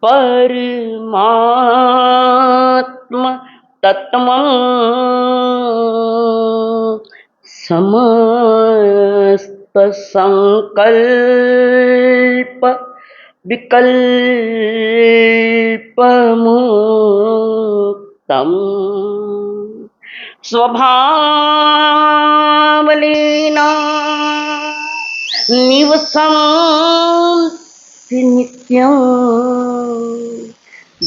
परमात्म तत्त्वं समस्त संकल्प विकल्प मुक्तम् स्वभावलीना निवसन्ति नित्यं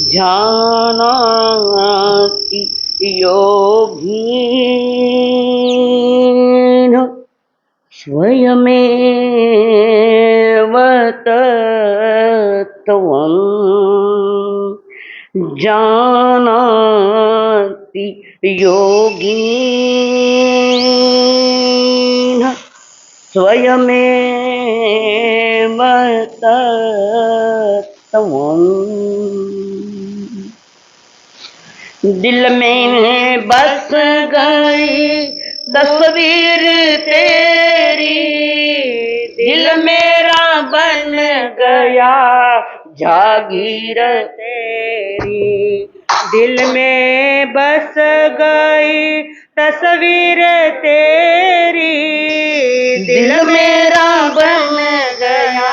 जानाति योगीन स्वयमेव तत्त्वं जानाति योगीन स्वयमेव तत्त्वं। दिल में बस गई तस्वीर तेरी, दिल मेरा बन गया जागीर तेरी। दिल में बस गई तस्वीर तेरी, दिल मेरा बन गया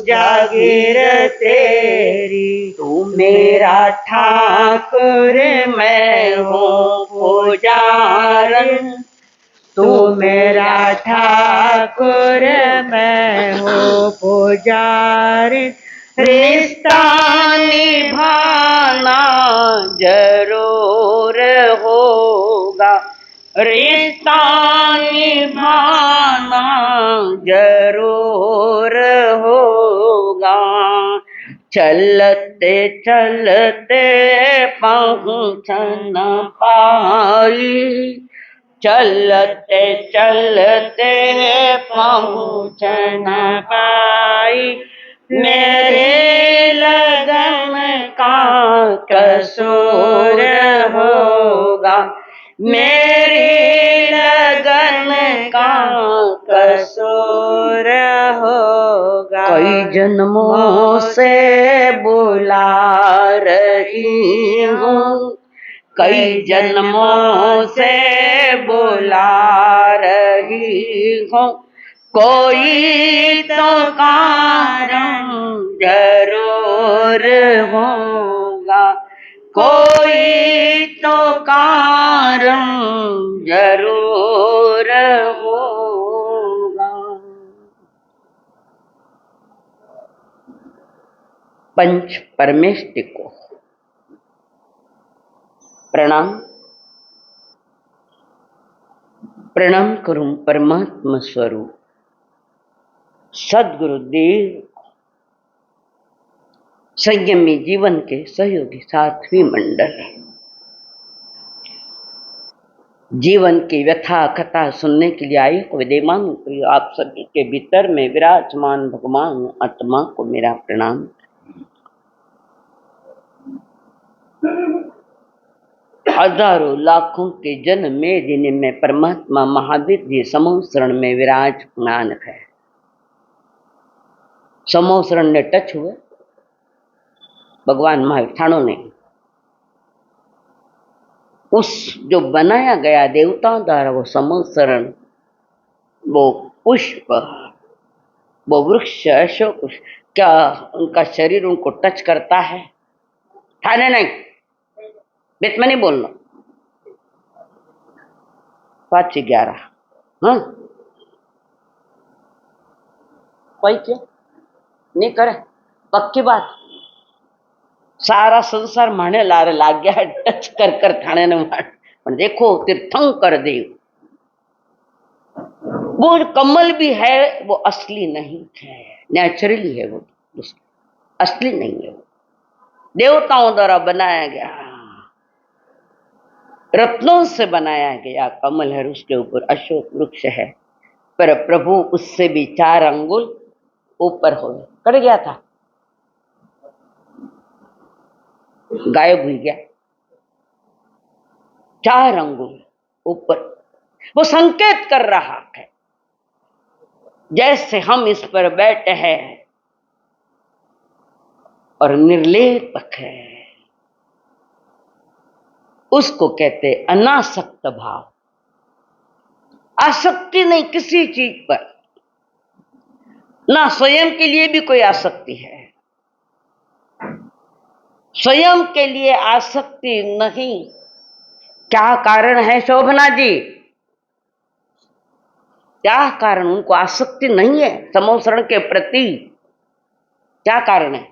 जागीर तेरी। तू मेरा ठाकुर मैं हूँ पुजारी, तू मेरा ठाकुर मैं हूँ पुजारी। रिश्ता निभाना जरूर होगा, रिश्ता निभाना जरूर होगा। चलते चलते पहुँच न पाई, चलते चलते पहुँच न पाई। मेरे लगन का कसूर होगा, मेरी लगन का कसूर होगा। कई जन्मों से बुला रही हूँ, कई जन्मों से बुला रही हूँ। कोई तो कारण जरूर होगा, कोई तो कारण जरूर होगा। पंच परमेष्टि को प्रणाम। प्रणाम करूं परमात्मा स्वरूप सद्गुरुदेव, संयमी जीवन के सहयोगी साथी मंडल। जीवन की व्यथा कथा सुनने के लिए आई को विद्यमान आप सभी के भीतर में विराजमान भगवान आत्मा को मेरा प्रणाम। हजारों लाखों के जन्म में जिनमें परमात्मा महावीर जी समूह शरण में विराजमान है। समूह शरण ने टच हुए भगवान महावीर ठाणों ने उस जो बनाया गया देवताओं द्वारा वो समूह शरण, वो पुष्प, वो वृक्ष, अशोक, क्या उनका शरीर उनको टच करता है? ठाणे नहीं, बीच में नहीं बोलना। 5:11 हाँ कोई क्या नहीं करे पक्की बात। सारा संसार माने लारे लाग गया है टच कर कर ठाणे ने मार। पर देखो तीर्थंकर देव, वो कमल भी है वो असली नहीं है, नेचुरली है, वो असली नहीं है। वो देवताओं द्वारा बनाया गया, रत्नों से बनाया गया कमल है, उसके ऊपर अशोक वृक्ष है। पर प्रभु उससे भी 4 अंगुल ऊपर हो कर गया था, गायब हो गया। 4 अंगुल ऊपर, वो संकेत कर रहा है जैसे हम इस पर बैठे हैं और निर्लेपक है, उसको कहते अनासक्त भाव। आसक्ति नहीं किसी चीज पर, ना स्वयं के लिए भी कोई आसक्ति है, स्वयं के लिए आसक्ति नहीं। क्या कारण है शोभना जी? क्या कारण? उनको आसक्ति नहीं है समोसरण के प्रति। क्या कारण है?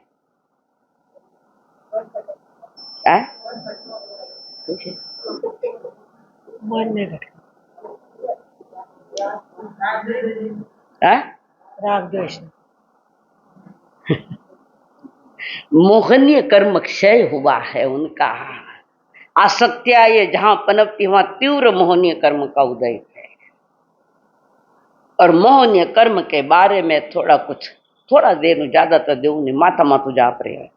राग द्वेष। मोहनीय कर्म क्षय हुआ है उनका। आसक्तियां ये जहां पनपती वहां तीव्र मोहनीय कर्म का उदय है। और मोहनीय कर्म के बारे में थोड़ा देर ज्यादातर देव ने माथा माथू जाप रहे हैं,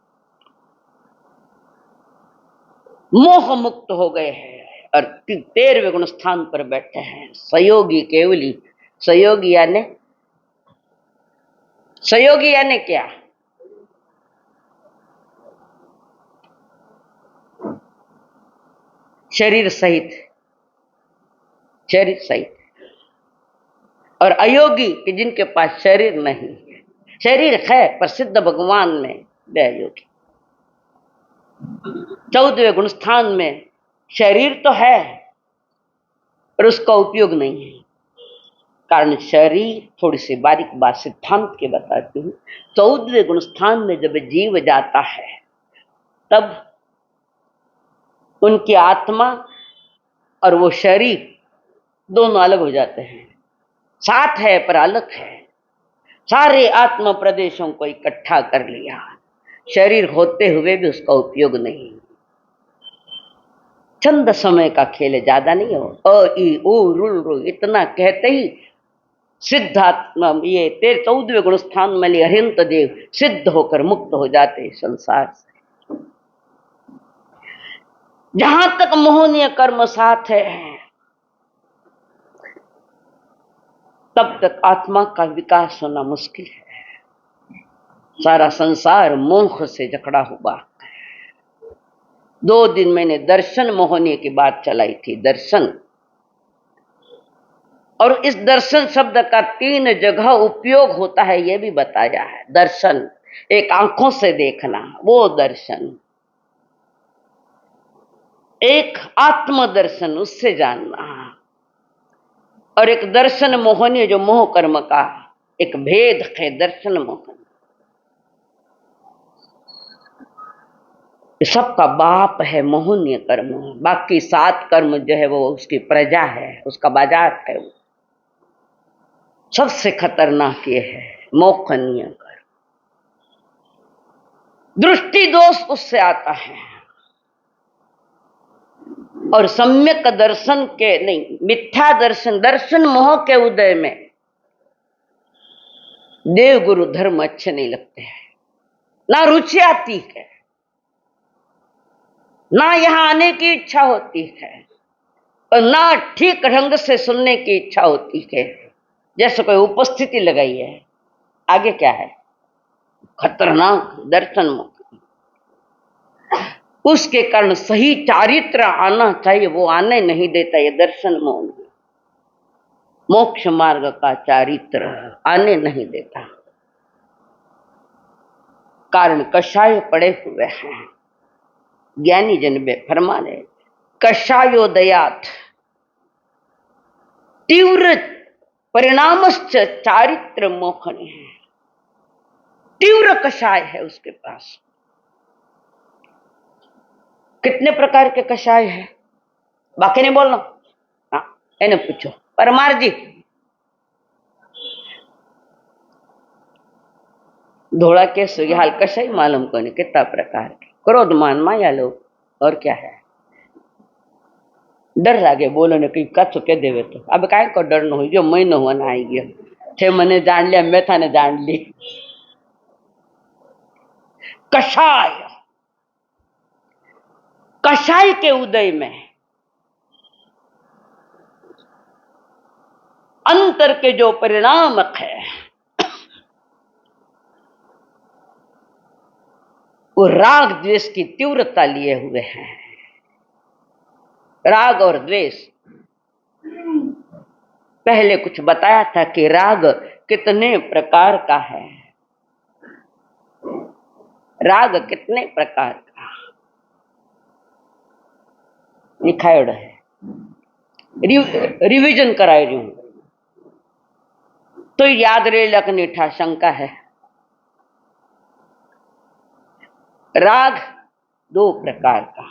मोह मुक्त हो गए हैं और 13वें गुण स्थान पर बैठे हैं। सहयोगी केवली। सहयोगी यानी क्या? शरीर सहित। और अयोगी कि जिनके पास शरीर नहीं है। शरीर है पर सिद्ध भगवान में वे अयोगी। 14वें गुण स्थान में शरीर तो है पर उसका उपयोग नहीं है। कारण शरीर, थोड़ी सी बारीक बात सिद्धांत के बताती हूँ। 14वें गुण स्थान में जब जीव जाता है तब उनकी आत्मा और वो शरीर दोनों अलग हो जाते हैं। साथ है पर अलग है। सारे आत्मा प्रदेशों को इकट्ठा कर लिया, शरीर होते हुए भी उसका उपयोग नहीं। चंद समय का खेल, ज्यादा नहीं हो। अ ई उ रुल रु इतना कहते ही सिद्धात्मा ये 14वें गुण स्थान में अरिहंत देव सिद्ध होकर मुक्त हो जाते संसार से। जहां तक मोहनीय कर्म साथ है तब तक आत्मा का विकास होना मुश्किल है। सारा संसार मोह से जकड़ा हुआ। 2 दिन मैंने दर्शन मोहनीय की बात चलाई थी। दर्शन, और इस दर्शन शब्द का 3 जगह उपयोग होता है यह भी बताया है। दर्शन एक आंखों से देखना, वो दर्शन। एक आत्मदर्शन, उससे जानना। और एक दर्शन मोहनीय जो मोह कर्म का एक भेद है। दर्शन मोहन सबका बाप है मोहनीय कर्म। बाकी 7 कर्म जो है वो उसकी प्रजा है, उसका बाजार है। वो सबसे खतरनाक ये है मोहनीय कर्म। दृष्टि दोष उससे आता है। और सम्यक दर्शन के नहीं, मिथ्या दर्शन, दर्शन मोह के उदय में देव गुरु धर्म अच्छे नहीं लगते हैं, ना रुचि आती है, ना यहां आने की इच्छा होती है, और ना ठीक ढंग से सुनने की इच्छा होती है। जैसे कोई उपस्थिति लगाई है, आगे क्या है? खतरनाक दर्शन मोह। उसके कारण सही चारित्र आना चाहिए, वो आने नहीं देता। ये दर्शन मोह मोक्ष मार्ग का चारित्र आने नहीं देता। कारण कषाय पड़े हुए हैं। ज्ञानी जन में फरमाने कषायोदयात तीव्र परिणामश्च चारित्र मोहन है। तीव्र कषाय है उसके पास। कितने प्रकार के कषाय है? बाकी नहीं बोलना, हाँ इन्हें पूछो। परमार जी, धोड़ा के सुहाल कषाय मालूम को नहीं कितना प्रकार के। क्रोध मान माया लोग, और क्या है? डर लागे बोलो ने कहीं कछु कह देवे तो अब काय को डर न हो, जो महीनो हुआ ना आई गया थे, मने जान लिया, मैं थाने जान ली। कषाय, कषाय के उदय में अंतर के जो परिणाम है वो राग द्वेष की तीव्रता लिए हुए हैं। राग और द्वेष, पहले कुछ बताया था कि राग कितने प्रकार का है। राग कितने प्रकार का लिखायोड़ है, रिवीजन कराई रही हूं तो याद रहे लखनी ठा शंका है। राग दो प्रकार का,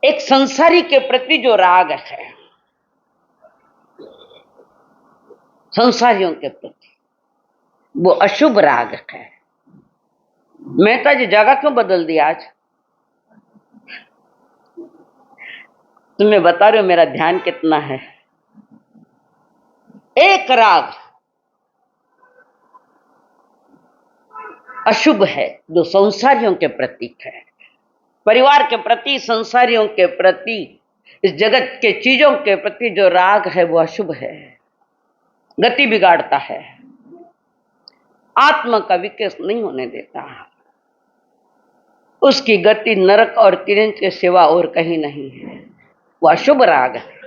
एक संसारी के प्रति जो राग है, संसारियों के प्रति, वो अशुभ राग है। मेहता जी जगह क्यों बदल दी आज? तुम्हें बता रहे हो मेरा ध्यान कितना है। एक राग अशुभ है जो संसारियों के प्रति है, परिवार के प्रति, संसारियों के प्रति, इस जगत के चीजों के प्रति जो राग है वो अशुभ है, गति बिगाड़ता है, आत्मा का विकास नहीं होने देता, उसकी गति नरक और तिरंज के सिवा और कहीं नहीं है, वो अशुभ राग है।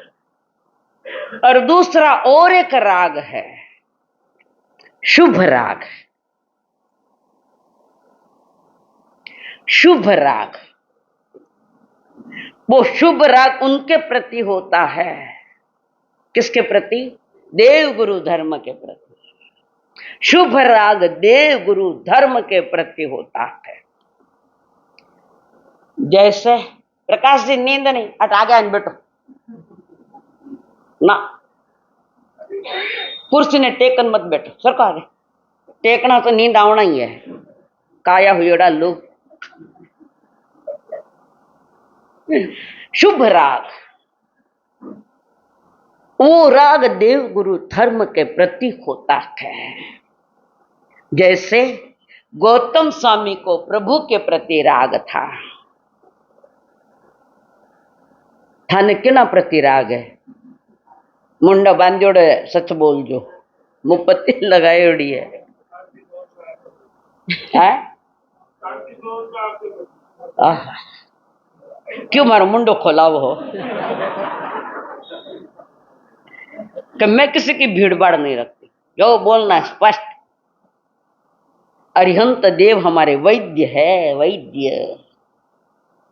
और दूसरा और एक राग है शुभ राग। शुभ राग, वो शुभ राग उनके प्रति होता है, किसके प्रति? देव गुरु धर्म के प्रति। शुभ राग देव गुरु धर्म के प्रति होता है। जैसे प्रकाश जी नींद नहीं हटा गया बेटो ना, कुर्सी ने टेकन मत बैठो, सर को आगे टेकना तो नींद आवना ही है, काया हुएड़ा लोग। शुभ राग, वो राग देव गुरु धर्म के प्रति होता है। जैसे गौतम स्वामी को प्रभु के प्रति राग था, थाने किना प्रति राग है? मुंडा बांधोड़े सच बोल जो, मुपत्ति लगायोड़ी है, क्यों मारो मुंडो खोलाव हो कि मैं किसी की भीड़ भाड़ नहीं रखती, जो बोलना है स्पष्ट। अरिहंत देव हमारे वैद्य है, वैद्य,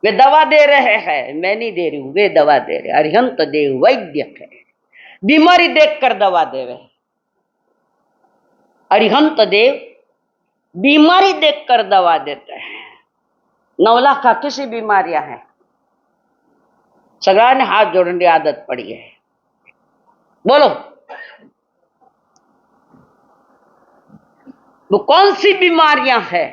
वे दवा दे रहे हैं, मैं नहीं दे रही हूं, वे दवा दे रहे। अरिहंत देव वैद्य है, बीमारी देखकर दवा देवे। अरिहंत देव बीमारी देखकर दवा देते हैं। 9 लाख का किसी बीमारियां हैं, सगड़ा ने हाथ जोड़ने की आदत पड़ी है, बोलो वो कौन सी बीमारियां हैं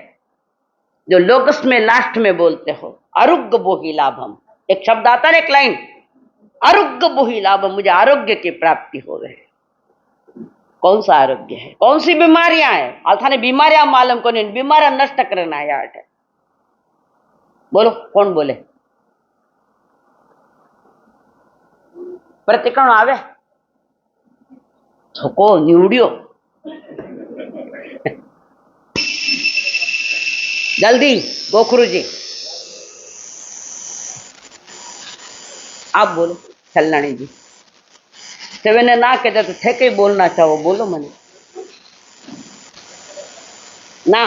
जो लोकस में लास्ट में बोलते हो? आरोग्य बोहि लाभम, एक शब्द आता है, एक लाइन, आरोग्य बोहि लाभम, मुझे आरोग्य की प्राप्ति हो गए। कौन सा आरोग्य है? कौन सी बीमारियां हैं? अल्था ने बीमारियां मालूम को नहीं, बीमारियां नष्ट करना है आर्ट है। बोलो कौन बोले? प्रतिक्रमण आवे थको निवड़ियो जल्दी गोखरू जी आप बोलो, छलनाणी जी सेवेने ना कहते तो थे कई बोलना चाहो, बोलो मने ना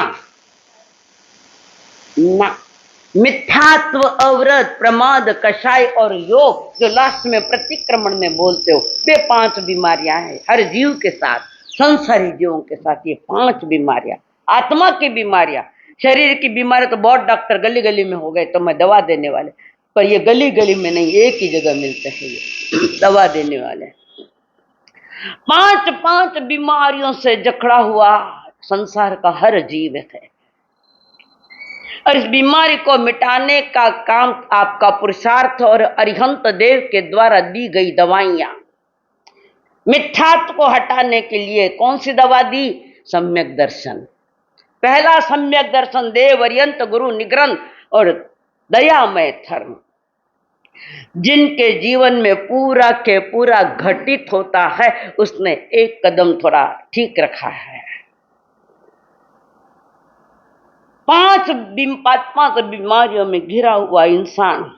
ना। मिथ्यात्व, अवरत, प्रमाद, कषाय और योग जो लास्ट में प्रतिक्रमण में बोलते हो, वे 5 बीमारियां हैं हर जीव के साथ, संसारी जीवों के साथ। ये 5 बीमारियां, आत्मा की बीमारियां। शरीर की बीमारी तो बहुत डॉक्टर गली गली में हो गए तो मैं दवा देने वाले, पर ये गली गली में नहीं, एक ही जगह मिलते हैं ये दवा देने वाले। 5 बीमारियों से जकड़ा हुआ संसार का हर जीव है, और इस बीमारी को मिटाने का काम आपका पुरुषार्थ और अरिहंत देव के द्वारा दी गई दवाइयां। मिथ्यात्व को हटाने के लिए कौन सी दवा दी? सम्यक दर्शन। पहला सम्यक दर्शन देव अरिहंत गुरु निग्रंथ और दयामय धर्म, जिनके जीवन में पूरा के पूरा घटित होता है, उसने एक कदम थोड़ा ठीक रखा है। पांच बीमारियों में घिरा हुआ इंसान,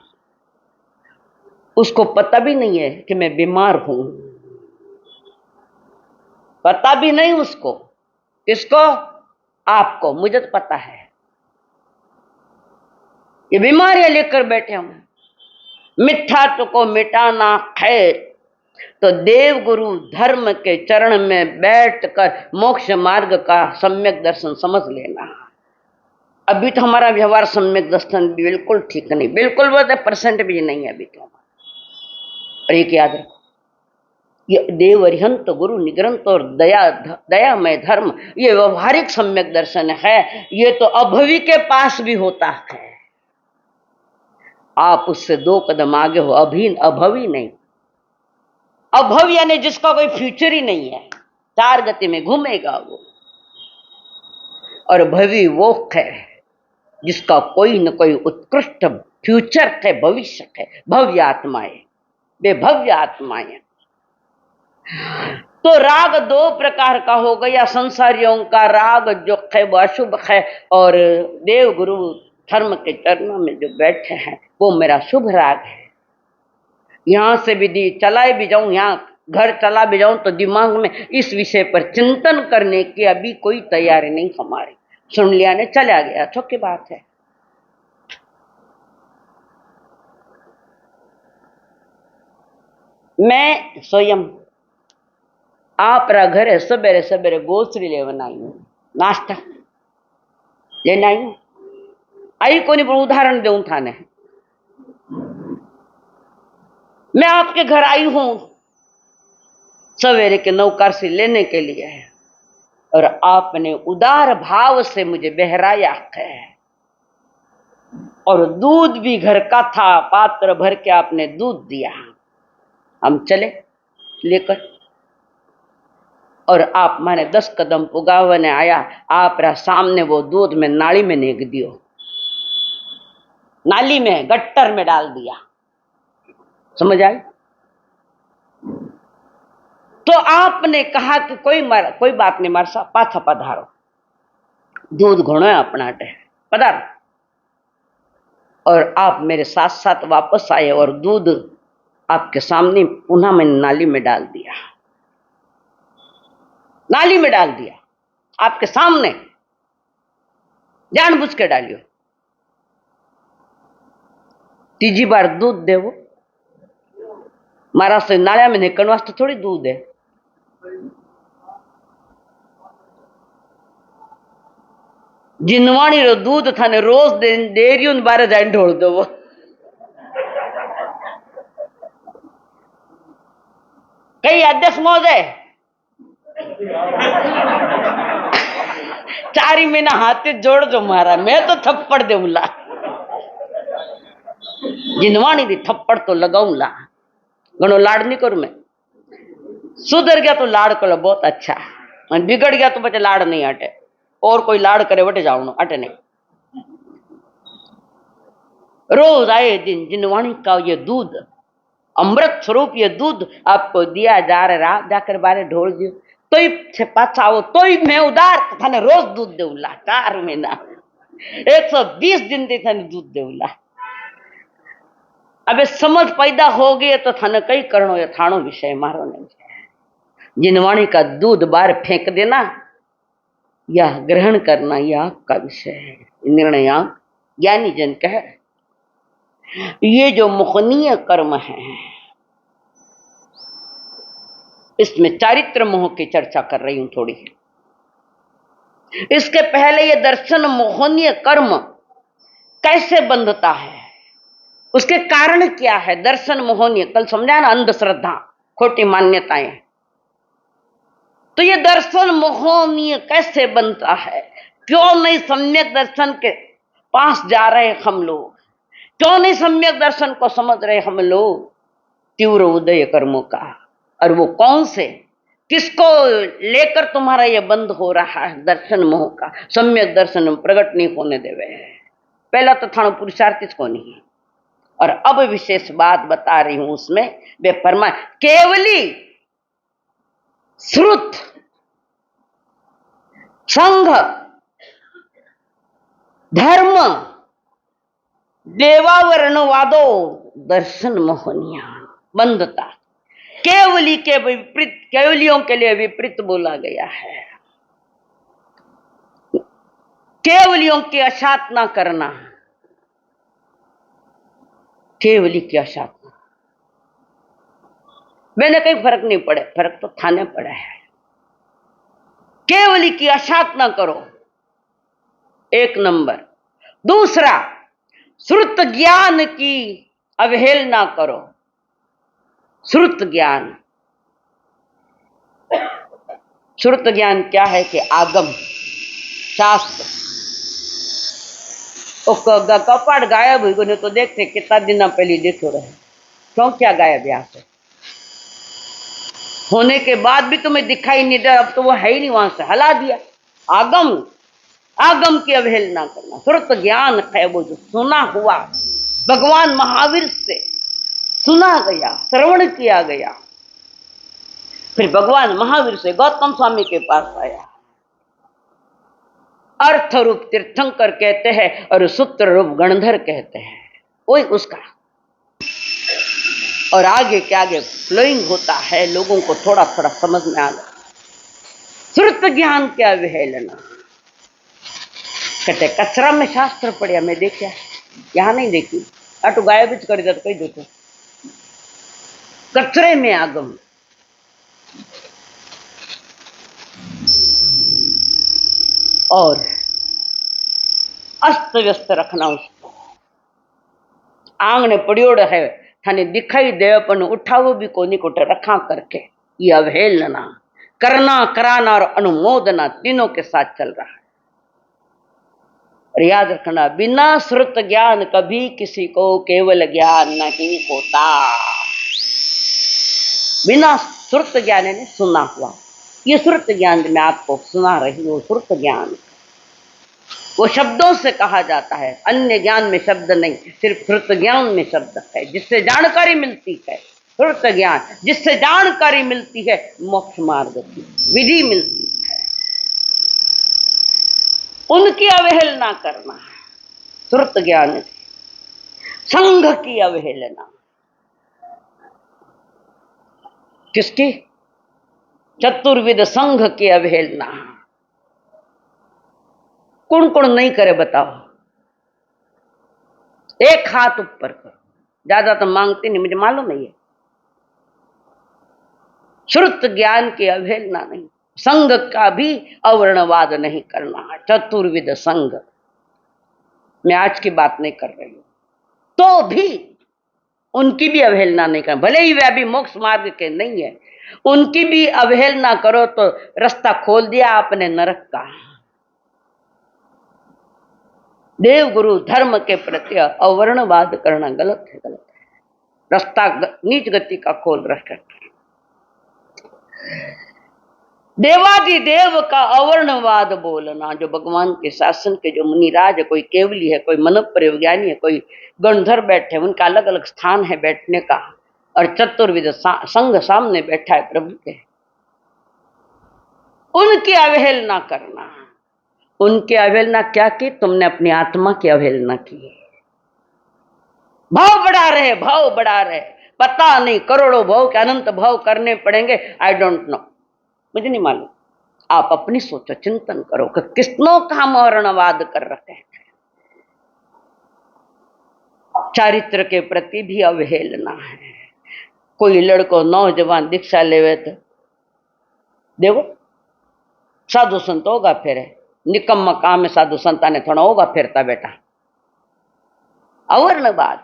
उसको पता भी नहीं है कि मैं बीमार हूं, पता भी नहीं उसको। किसको? आपको। मुझे तो पता है। ये बीमारियां लेकर बैठे हम। मिठा तो को मिटाना खैर, तो देव गुरु धर्म के चरण में बैठकर मोक्ष मार्ग का सम्यक दर्शन समझ लेना। अभी तो हमारा व्यवहार सम्यक दर्शन बिल्कुल ठीक नहीं, बिल्कुल 1% भी नहीं है अभी तो। और एक याद रखो, ये देव अरिहंत गुरु निग्रंथ और दयामय धर्म, ये व्यवहारिक सम्यक दर्शन है। ये तो अभवी के पास भी होता है, आप उससे 2 कदम आगे हो। अभवी नहीं, अभव यानी जिसका कोई फ्यूचर ही नहीं है, 4 गति में घूमेगा वो। और भवी वो है जिसका कोई न कोई उत्कृष्ट फ्यूचर है, भविष्य है। भव्य आत्माएं, वे भव्य आत्माएं। तो राग 2 प्रकार का हो गया संसारियों का राग, जो है वो अशुभ है, और देव गुरु धर्म के चरणों में जो बैठे हैं वो मेरा शुभ राग है। यहां से भी चलाए भी जाऊं, यहां घर चला भी जाऊं, तो दिमाग में इस विषय पर चिंतन करने की अभी कोई तैयारी नहीं हमारी। सुन लिया ने चला गया, छोटी बात है। मैं स्वयं आप घर है, सवेरे सवेरे गोश्री लेवन आई हूं, नाश्ता लेना आई को नहीं, उदाहरण दूं थाने। मैं आपके घर आई हूं सवेरे के नौकरसी लेने के लिए, और आपने उदार भाव से मुझे बहराया है, और दूध भी घर का था, पात्र भर के आपने दूध दिया। हम चले लेकर, और आप माने 10 कदम पुगावने आया, आप सामने वो दूध में नाली में नेक दियो, नाली में गट्टर में डाल दिया। समझ आई? तो आपने कहा कि कोई बात नहीं मार सा, पाथा पधारो, दूध घोड़ो है अपना पधारो। और आप मेरे साथ साथ वापस आए, और दूध आपके सामने पुनः मैंने नाली में डाल दिया, नाली में डाल दिया आपके सामने, जानबूझ के डालियो। तीजी बार दूध दे वो मारा से नालिया में निकलने वास्ते थोड़ी दूध है। जिनवाणी रो दूध थाने रोज डेरियो बारे जाए ढोल दो वो। कई अध्यक्ष महोदय 4 महीना हाथी जोड़ जो मारा, मैं तो थप्पड़ देऊला, जिनवाणी दी थप्पड़ तो लगाऊंला। घणो लाड नहीं करूं मैं, सुधर गया तो लाड करो बहुत अच्छा, बिगड़ गया तो बच्चे लाड नहीं हटे, और कोई लाड करे बटे जाऊं अटे नहीं। रोज आए दिन जिनवाणी का ये दूध, अमृत स्वरूप ये दूध आपको दिया जा रहा, जाकर बारे ढोल दियो तो ही पाछा आओ, तो ही मैं उदार थाने रोज दूध देऊला। 4 महीना 120 दिन थी थाने दूध देऊला। अब समझ पैदा हो गई तो थाने कई करणो, ये थाणो विषय मारो नहीं। जिनवाणी का दूध बाहर फेंक देना या ग्रहण करना, यह आपका विषय है, निर्णय आप ज्ञानी जन कह। ये जो मोहनीय कर्म है, इसमें चारित्र मोह की चर्चा कर रही हूं थोड़ी। इसके पहले ये दर्शन मोहनीय कर्म कैसे बंधता है, उसके कारण क्या है। दर्शन मोहनीय कल समझा ना, अंधश्रद्धा, खोटी मान्यताएं। तो ये दर्शन मोहनीय कैसे बनता है, क्यों नहीं सम्यक दर्शन के पास जा रहे हम लोग, क्यों नहीं सम्यक दर्शन को समझ रहे हम लोग। तीव्र उदय कर्मों का, और वो कौन से, किसको लेकर तुम्हारा ये बंद हो रहा है दर्शन मोह का। सम्यक दर्शन प्रकट नहीं होने देवे, पहला तो थानो पुरुषार्थित को नहीं। और अब विशेष बात बता रही हूं उसमें, वे फरमाए केवली श्रुत संघ धर्म देवावरणवादो दर्शन मोहनिया बंधता केवली के विपरीत, केवलियों के लिए विपरीत बोला गया है। केवलियों की असाधना करना, केवली की असाधना, मैंने कहीं फर्क नहीं पड़े, फर्क तो थाने पड़ा है। केवली की असाधना करो, एक नंबर। दूसरा, श्रुत ज्ञान की अवहेलना करो। श्रुत ज्ञान, श्रुत ज्ञान क्या है कि आगम शास्त्र कपाट गायब हुई गए तो देखते कितना दिन पहले देखो रहे, क्यों क्या गायब यहाँ से होने के बाद भी तुम्हें दिखाई नहीं दे, अब तो वो है ही नहीं, वहां से हला दिया। आगम, आगम की अवहेलना करना। श्रुत ज्ञान है वो जो सुना हुआ, भगवान महावीर से सुना गया, श्रवण किया गया, फिर भगवान महावीर से गौतम स्वामी के पास आया। अर्थ रूप तीर्थंकर कहते हैं और सूत्र रूप गणधर कहते हैं, वही उसका। और आगे के आगे फ्लोइंग होता है, लोगों को थोड़ा थोड़ा समझ में आ रहा। श्रुत ज्ञान क्या अवहेलना। कहते कचरा में शास्त्र पढ़िया, मैं देखा यहां नहीं देखी, अटू गायब कर दिया तो कही देखो कचरे में आगम। और अस्त व्यस्त रखना उसको, आंगने पड़ियोड़ है थाने दिखाई दे पर उठाओ भी कोनी को रखा करके, ये अवहेलना। करना, कराना और अनुमोदना तीनों के साथ चल रहा है। और याद रखना, बिना श्रुत ज्ञान कभी किसी को केवल ज्ञान नहीं होता। बिना श्रुत ज्ञान ने सुना हुआ, ये श्रुत ज्ञान मैं आपको सुना रही हूँ। श्रुत ज्ञान वो शब्दों से कहा जाता है, अन्य ज्ञान में शब्द नहीं, सिर्फ श्रुत ज्ञान में शब्द है, जिससे जानकारी मिलती है। श्रुत ज्ञान जिससे जानकारी मिलती है, मोक्ष मार्ग की विधि मिलती है, उनकी अवहेलना करना है। श्रुत ज्ञान, संघ की अवहेलना, किसकी? चतुर्विद संघ की अवहेलना। कौन कौन नहीं करे बताओ? एक हाथ ऊपर करो, ज्यादा तो मांगते नहीं, मुझे मालूम नहीं है। श्रुत ज्ञान की अवहेलना नहीं, संघ का भी अवर्णवाद नहीं करना। चतुर्विद संघ, मैं आज की बात नहीं कर रही हूं, तो भी उनकी भी अवहेलना नहीं करना, भले ही वे अभी मोक्ष मार्ग के नहीं है, उनकी भी अवहेलना करो तो रास्ता खोल दिया आपने नरक का। देव गुरु धर्म के प्रति अवर्णवाद करना गलत है, गलत है। रास्ता नीच गति का खोल रखा। देवादिदेव का अवर्णवाद बोलना, जो भगवान के शासन के जो मुनिराज है, कोई केवली है, कोई मनोप्रय ज्ञानी है, कोई गणधर बैठे, उनका अलग अलग स्थान है बैठने का, और चतुर्विद संघ सामने बैठा है प्रभु के, उनकी अवहेलना करना। उनकी अवहेलना क्या की? तुमने अपनी आत्मा की अवहेलना की। भाव बढ़ा रहे, भाव बढ़ा रहे, पता नहीं करोड़ों भाव के अनंत भाव करने पड़ेंगे, आई डोंट नो, मुझे नहीं मालूम। आप अपनी सोचो, चिंतन करो कि किसनों का हम अवर्णवाद कर रखे हैं। चारित्र के प्रति भी अवहेलना है। कोई लड़को नौजवान दीक्षा लेवे तो देखो साधु संत होगा, फिर निकम्मा काम में साधु संता ने थोड़ा होगा फिरता बेटा। अवर्णवाद,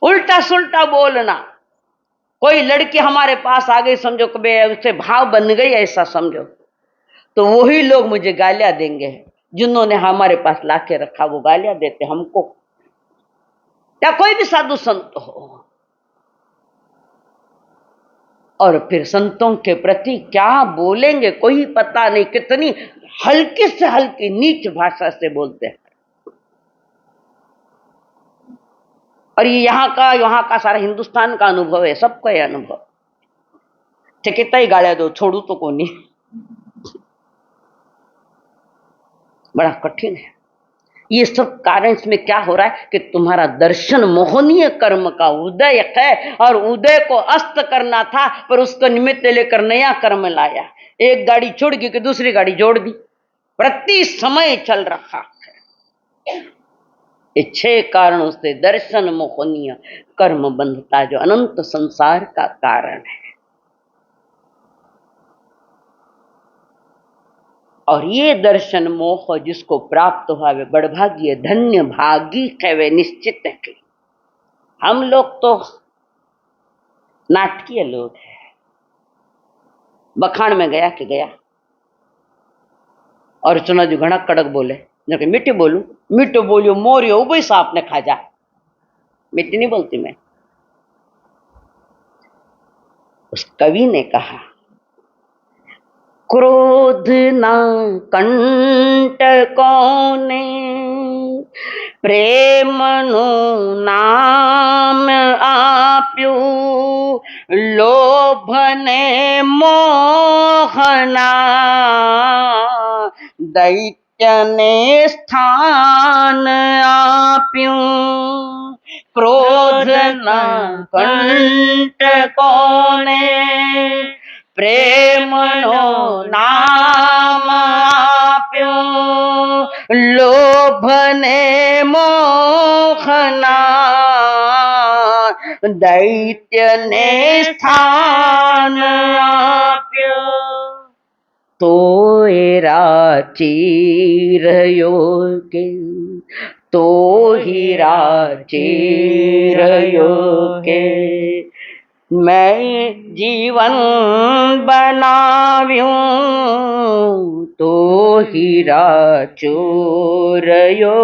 उल्टा सुल्टा बोलना। कोई लड़की हमारे पास आ गई, समझो कि उससे भाव बन गई, ऐसा समझो, तो वही लोग मुझे गालियां देंगे जिन्होंने हमारे पास लाके रखा, वो गालियां देते हमको, या कोई भी साधु संत हो। और फिर संतों के प्रति क्या बोलेंगे कोई पता नहीं, कितनी हल्की से हल्की नीच भाषा से बोलते हैं। और ये यहाँ का सारा हिंदुस्तान का अनुभव है, सबका ये अनुभव। कितना ही गालियां दो, छोड़ू तो कोनी, बड़ा कठिन है। ये सब कारण इसमें क्या हो रहा है कि तुम्हारा दर्शन मोहनीय कर्म का उदय है, और उदय को अस्त करना था, पर उसको निमित्त लेकर नया कर्म लाया। एक गाड़ी छोड़ के दूसरी गाड़ी जोड़ दी, प्रति समय चल रहा है। ये 6 कारणों से दर्शन मोहनीय कर्म बंधता, जो अनंत संसार का कारण है। और ये दर्शन मोह जिसको प्राप्त हुआ वे बड़भागी, धन्य भागी है, वे निश्चित है। हम लोग तो नाटकीय लोग हैं। बखान में गया कि गया, और चुना जो घना कड़क बोले, जो मिट्टी बोलू, मिट्टो बोलियो मोरियो उबई सांप ने खा जा। मिट्टी नहीं बोलती मैं। उस कवि ने कहा, क्रोध ना कंटकों ने प्रेम नु नाम आप्यू, लोभ ने मोहना दैत्य ने स्थान आप्यू। क्रोध न कंटकों ने प्रेम नो नाम आप्यो, लोभ ने मोहना दैत्य ने स्थान आप्यो। तो एरा चीरयो के, तो हीरा चीरयो के, मैं जीवन बनाव्यूं, तो हीरा चोरयो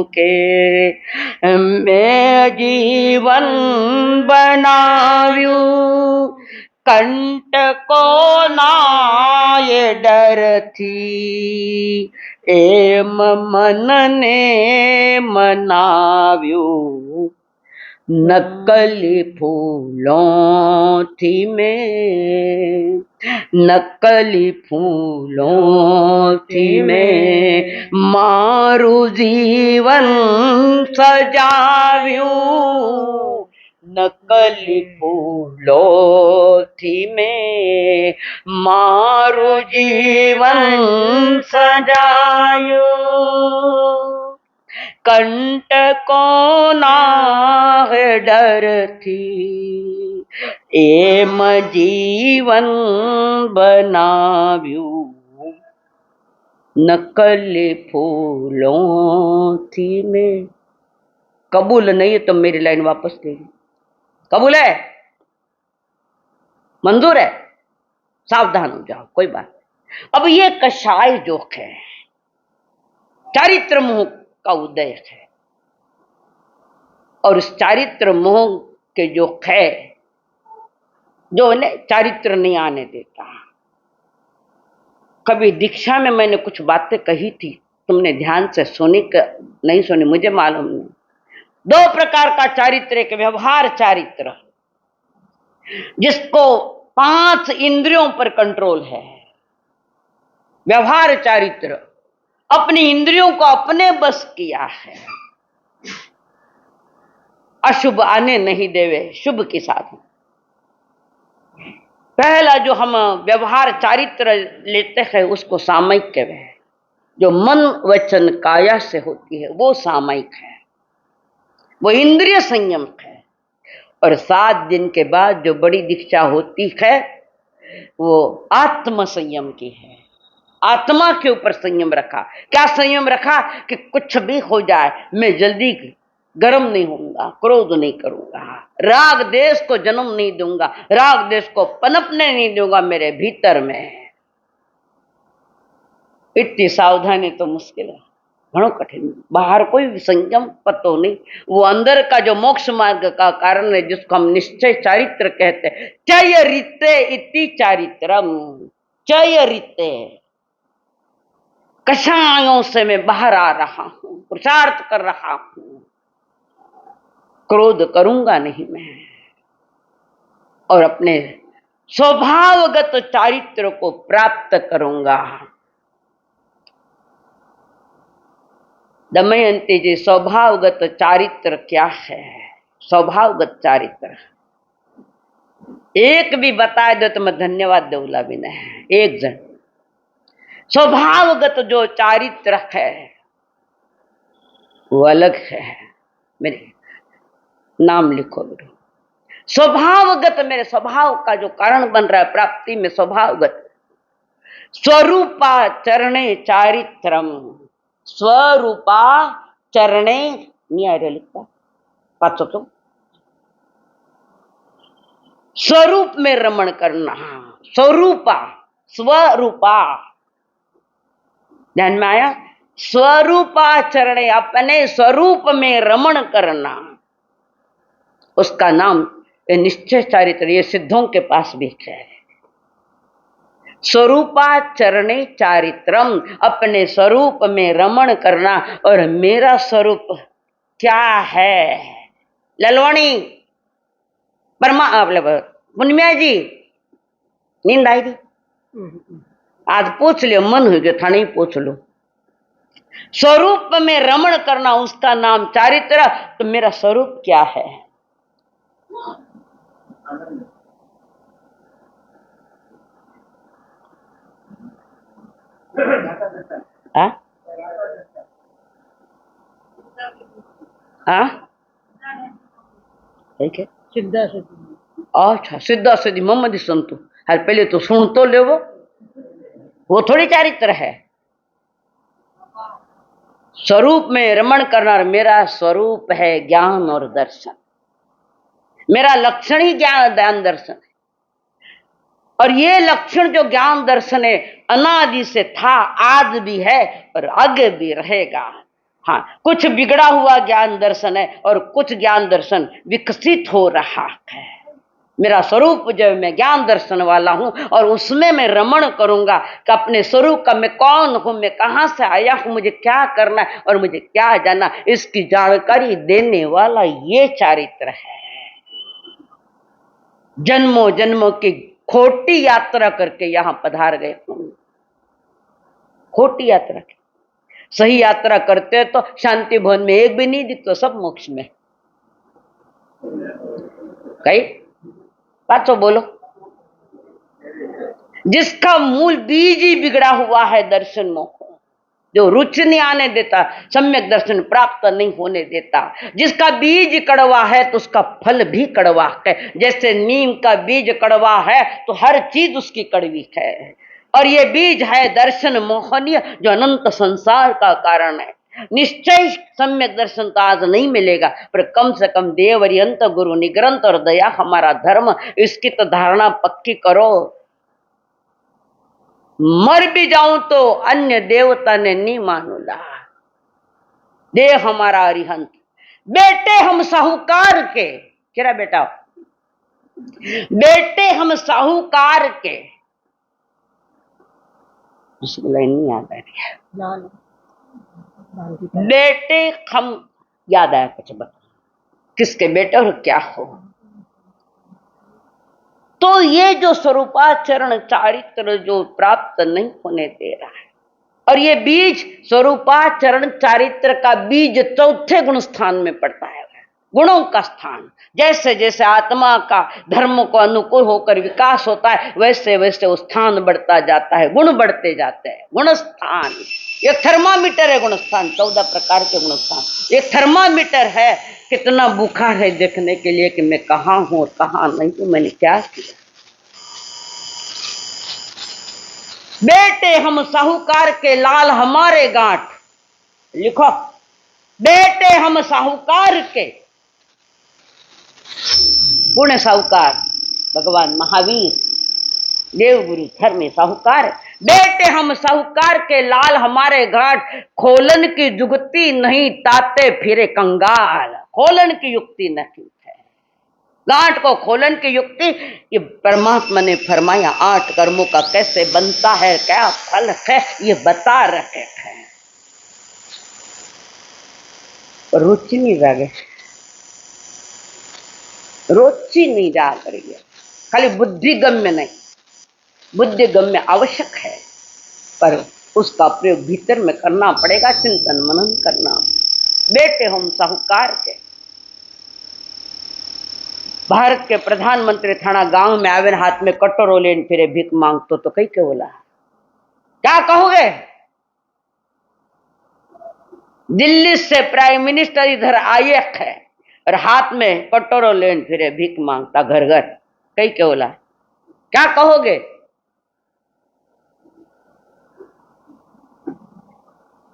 के। मैं जीवन बनाव्यूं, कंटको नाय डर थी, एम मन ने मनाव्यूं। नकली फूलों थी मैं, नकली फूलों थी मैं, मारू जीवन सजाव्यूं। नकली फूलों थी मैं, मारू जीवन सजायो। कंटको नाह डर थी, एम जीवन बनाव्यू। नकली फूलों थी मैं। कबूल नहीं है तो मेरी लाइन वापस ले ली। कबूल है, मंजूर है, सावधान हो जाओ, कोई बात। अब ये कषाय जो है चारित्र मोह का उदय है, और उस चारित्र मोह के जो है, जो उन्हें चारित्र नहीं आने देता। कभी दीक्षा में मैंने कुछ बातें कही थी, तुमने ध्यान से सुनी नहीं सुनी मुझे मालूम नहीं। 2 प्रकार का चारित्र, एक व्यवहार चारित्र जिसको 5 इंद्रियों पर कंट्रोल है। व्यवहार चारित्र अपनी इंद्रियों को अपने बस किया है, अशुभ आने नहीं देवे, शुभ के साथ। पहला जो हम व्यवहार चारित्र लेते हैं उसको सामयिक कहते हैं, जो मन वचन काया से होती है वो सामयिक है, वो इंद्रिय संयम है। और 7 दिन के बाद जो बड़ी दीक्षा होती है वो आत्म संयम की है। आत्मा के ऊपर संयम रखा। क्या संयम रखा कि कुछ भी हो जाए मैं जल्दी गर्म नहीं होऊंगा, क्रोध नहीं करूंगा, राग देश को जन्म नहीं दूंगा, राग देश को पनपने नहीं दूंगा मेरे भीतर में। इतनी सावधानी तो मुश्किल है, घणो कठिन। बाहर कोई संयम पतो नहीं, वो अंदर का जो मोक्ष मार्ग का कारण है जिसको हम निश्चय चारित्र कहते हैं। चय रीते इति चारित्रम, चय रीते, कषायों से मैं बाहर आ रहा हूं, पुरुषार्थ कर रहा हूं, क्रोध करूंगा नहीं मैं, और अपने स्वभावगत चारित्र को प्राप्त करूंगा। दमयंती जी, स्वभावगत चारित्र क्या है? स्वभावगत चारित्र एक भी बता दो तो मैं धन्यवाद दूंगा भी नहीं। एक जन स्वभावगत जो चारित्र है वो अलग है। मेरे नाम लिखो बेटो। स्वभावगत मेरे स्वभाव का जो कारण बन रहा है प्राप्ति में, स्वभावगत स्वरूपाचरणे चारित्रम। स्वरूपाचरणे नहीं आ रहा लिखता पाचो तो स्वरूप में रमण करना। स्वरूपा, स्वरूपा, ध्यान में आया? स्वरूपाचरणे, अपने स्वरूप में रमण करना, उसका नाम निश्चय चारित्र। ये सिद्धों के पास भी है। स्वरूपाचरणे चारित्रम, अपने स्वरूप में रमण करना। और मेरा स्वरूप क्या है? ललवाणी परमा मुनिया जी, नींद आई थी? आज पूछ लियो, मन हो गया था, नहीं पूछ लो। स्वरूप में रमण करना, उसका नाम चारित्र। तो मेरा स्वरूप क्या है? ठीक है, सिद्धा सिद्धि। अच्छा, सिद्धा सिद्धि मोहम्मदी संतु। हर पहले तो सुन तो ले, वो थोड़ी चारित्र है। स्वरूप में रमण करना। मेरा स्वरूप है ज्ञान और दर्शन। मेरा लक्षण ही ज्ञान ध्यान दर्शन है। और ये लक्षण जो ज्ञान दर्शन है अनादि से था, आज भी है और आगे भी रहेगा। हाँ, कुछ बिगड़ा हुआ ज्ञान दर्शन है और कुछ ज्ञान दर्शन विकसित हो रहा है। मेरा स्वरूप जो मैं ज्ञान दर्शन वाला हूं और उसमें मैं रमण करूंगा कि अपने स्वरूप का मैं कौन हूं, मैं कहां से आया हूं, मुझे क्या करना है और मुझे क्या जाना, इसकी जानकारी देने वाला ये चारित्र है। जन्मों जन्मों की खोटी यात्रा करके यहां पधार गए हम। खोटी यात्रा की, सही यात्रा करते तो शांति भवन में एक भी नहीं दिखतो, सब मोक्ष में। कई पाचो बोलो। जिसका मूल बीज ही बिगड़ा हुआ है दर्शन मोह, जो रुचि नहीं आने देता, सम्यक दर्शन प्राप्त नहीं होने देता। जिसका बीज कड़वा है तो उसका फल भी कड़वा है। जैसे नीम का बीज कड़वा है तो हर चीज उसकी कड़वी है। और ये बीज है दर्शन मोहनीय, जो अनंत संसार का कारण है। निश्चय सम्यक दर्शन तो आज नहीं मिलेगा, पर कम से कम देव अर्यंत गुरु निग्रंथ और दया हमारा धर्म, इसकी तो धारणा पक्की करो। मर भी जाऊं तो अन्य देवता ने नहीं मानूला। देव हमारा अरिहंत, बेटे हम साहूकार के। क्या बेटा? बेटे हम साहूकार के। उसको लाइन नहीं याद आ रही। बेटे हम याद आया कुछ बता, किसके बेटे और क्या हो। तो ये जो स्वरूपाचरण चारित्र जो प्राप्त नहीं होने दे रहा है, और ये बीज स्वरूपाचरण चारित्र का बीज चौथे गुण स्थान में पड़ता है। गुणों का स्थान, जैसे जैसे आत्मा का धर्म को अनुकूल होकर विकास होता है, वैसे वैसे वो स्थान बढ़ता जाता है, गुण बढ़ते जाते हैं। गुण स्थान एक थर्मामीटर है। गुण स्थान 14 प्रकार के गुण स्थान। एक थर्मामीटर है, कितना बुखार है देखने के लिए कि मैं कहाँ हूं और कहाँ नहीं हूं, मैंने क्या किया। बेटे हम साहूकार के, लाल हमारे गांठ। लिखो, बेटे हम साहूकार के। गुण साहूकार भगवान महावीर, देवगुरु धर्म साहूकार। बेटे हम साहूकार के, लाल हमारे घाट। खोलन की जुगती नहीं, ताते फिरे कंगाल। खोलन की युक्ति नहीं है, गांठ को खोलन की युक्ति। ये परमात्मा ने फरमाया 8 कर्मों का कैसे बनता है, क्या फल है, ये बता रहे हैं। रुचि नहीं जागे, रुचि नहीं जाग रही है। खाली बुद्धिगम्य नहीं, बुद्धिगम्य आवश्यक है, पर उसका प्रयोग भीतर में करना पड़ेगा, चिंतन मनन करना। बेटे हम साहूकार के, भारत के प्रधानमंत्री थाना गांव में आवे, हाथ में कटोरो लेन फिरे भीख मांगतो तो कई के बोला, क्या कहोगे? दिल्ली से प्राइम मिनिस्टर इधर आए है और हाथ में कटोरो लेन फिरे भीख मांगता घर घर, कई के बोला, क्या कहोगे?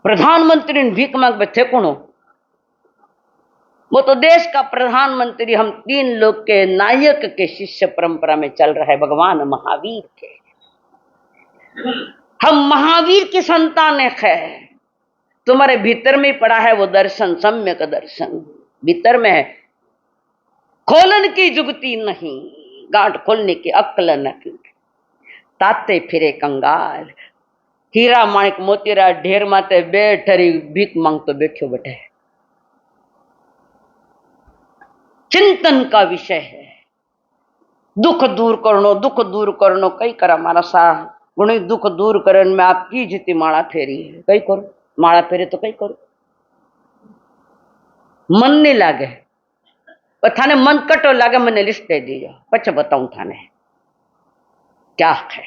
प्रधानमंत्री भीख मांग बैठे कौन हो? वो तो देश का प्रधानमंत्री, हम 3 लोग के नायक के शिष्य परंपरा में चल रहा है, भगवान महावीर के। हम महावीर की संतान है। तुम्हारे भीतर में पड़ा है वो दर्शन, सम्यक दर्शन भीतर में है। खोलन की जुगती नहीं, गांठ खोलने की अक्ल नहीं। ताते फिरे कंगाल, हीरा माणिक मोतीरा ढेर माते बेठरी भीख मांग तो बैठो बैठे। चिंतन का विषय है, दुख दूर करनो, दुख दूर करनो, कई करा मारा सा गुणी दुख दूर करन में आपकी जीती माला फेरी है, कई करो माला फेरे तो कई करो। मन नहीं लागे और थाने मन कटो लागे, मैंने लिस्ट दे दी, पछ बताऊं थाने क्या है।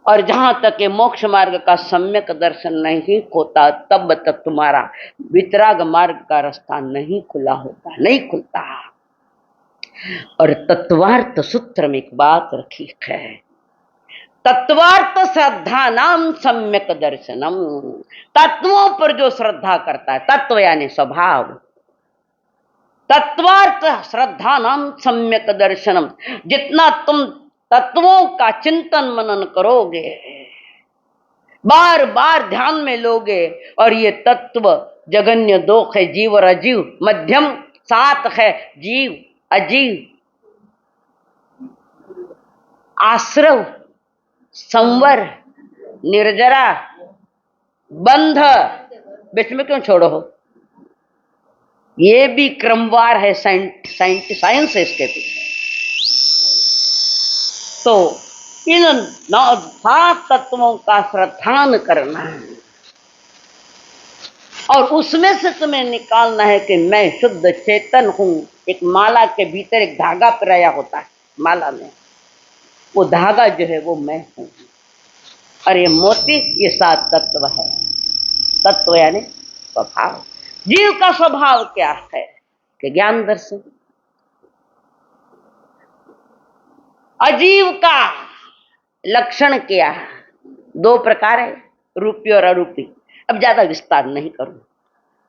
और जहां तक ये मोक्ष मार्ग का सम्यक दर्शन नहीं होता, तब तक तुम्हारा वितराग मार्ग का रास्ता नहीं खुला होता, नहीं खुलता। और तत्वार्थ सूत्र में एक बात रखी है, तत्वार्थ श्रद्धा नाम सम्यक दर्शनम। तत्वों पर जो श्रद्धा करता है, तत्व यानी स्वभाव, तत्वार्थ श्रद्धा नाम सम्यक दर्शनम। जितना तुम तत्वों का चिंतन मनन करोगे, बार बार ध्यान में लोगे, और ये तत्व जगन्य दोख है, जीव और अजीव, मध्यम सात है, जीव अजीव, आश्रव, संवर, निर्जरा, बंध, बीच में क्यों छोड़ो हो? ये भी क्रमवार है, साइंस है इसके पीछे। तो इन 7 तत्वों का श्रद्धान करना है, और उसमें से तुम्हें निकालना है कि मैं शुद्ध चेतन हूं। एक माला के भीतर एक धागा पिराया होता है, माला में वो धागा जो है वो मैं हूं, और ये मोती, ये 7 तत्व है। तत्व यानी स्वभाव। जीव का स्वभाव क्या है कि ज्ञान दर्शन। अजीव का लक्षण क्या है? 2 प्रकार है, रूपी और अरूपी। अब ज्यादा विस्तार नहीं करूं,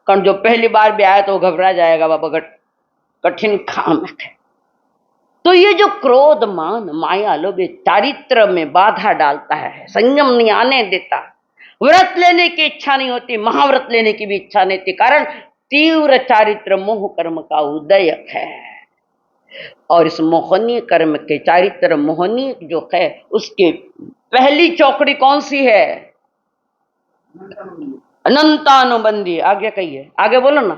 कारण जो पहली बार भी आया तो वो घबरा जाएगा, बाबा कठिन काम है। तो ये जो क्रोध मान माया लोभ चारित्र में बाधा डालता है, संयम नहीं आने देता, व्रत लेने की इच्छा नहीं होती, महाव्रत लेने की भी इच्छा नहीं होती, कारण तीव्र चारित्र मोह कर्म का उदय है। और इस मोहनीय कर्म के चारित्र मोहनीय जो है, उसकी पहली चौकड़ी कौन सी है? अनंतानुबंधी। आगे कहिए, आगे बोलो ना।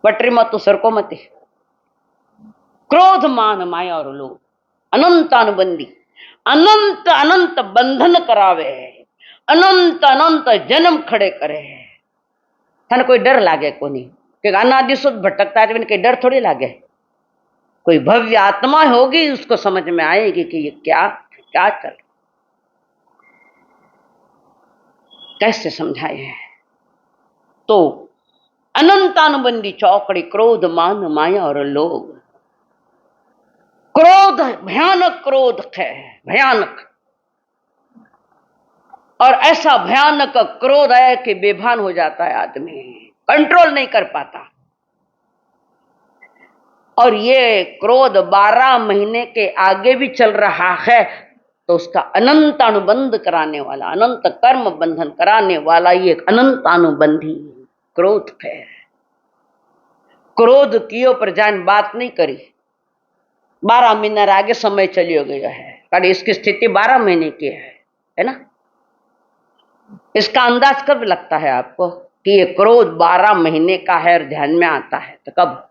पटरी मत तो सरको मत। क्रोध मान माया और लोभ अनंतानुबंधी, अनंत अनंत बंधन करावे, अनंत अनंत जन्म खड़े करे। थाने कोई डर लागे को नहीं कि अनादि शुद्ध भटकता है, कहीं डर थोड़ी लागे। कोई भव्य आत्मा होगी, उसको समझ में आएगी कि ये क्या क्या चल, कैसे समझाए हैं। तो अनंतानुबंधी चौकड़ी क्रोध मान माया और लोभ। क्रोध भयानक क्रोध है, भयानक, और ऐसा भयानक क्रोध है कि बेभान हो जाता है आदमी, कंट्रोल नहीं कर पाता। और ये क्रोध 12 महीने के आगे भी चल रहा है, तो उसका अनंत अनुबंध कराने वाला, अनंत कर्म बंधन कराने वाला ये एक अनंत अनुबंधी क्रोध है। क्रोध कियो पर जान बात नहीं करी, 12 महीने आगे समय चलियो गया है, कारण इसकी स्थिति 12 महीने की है ना। इसका अंदाज कब लगता है आपको कि ये क्रोध 12 महीने का है और ध्यान में आता है? तो कब?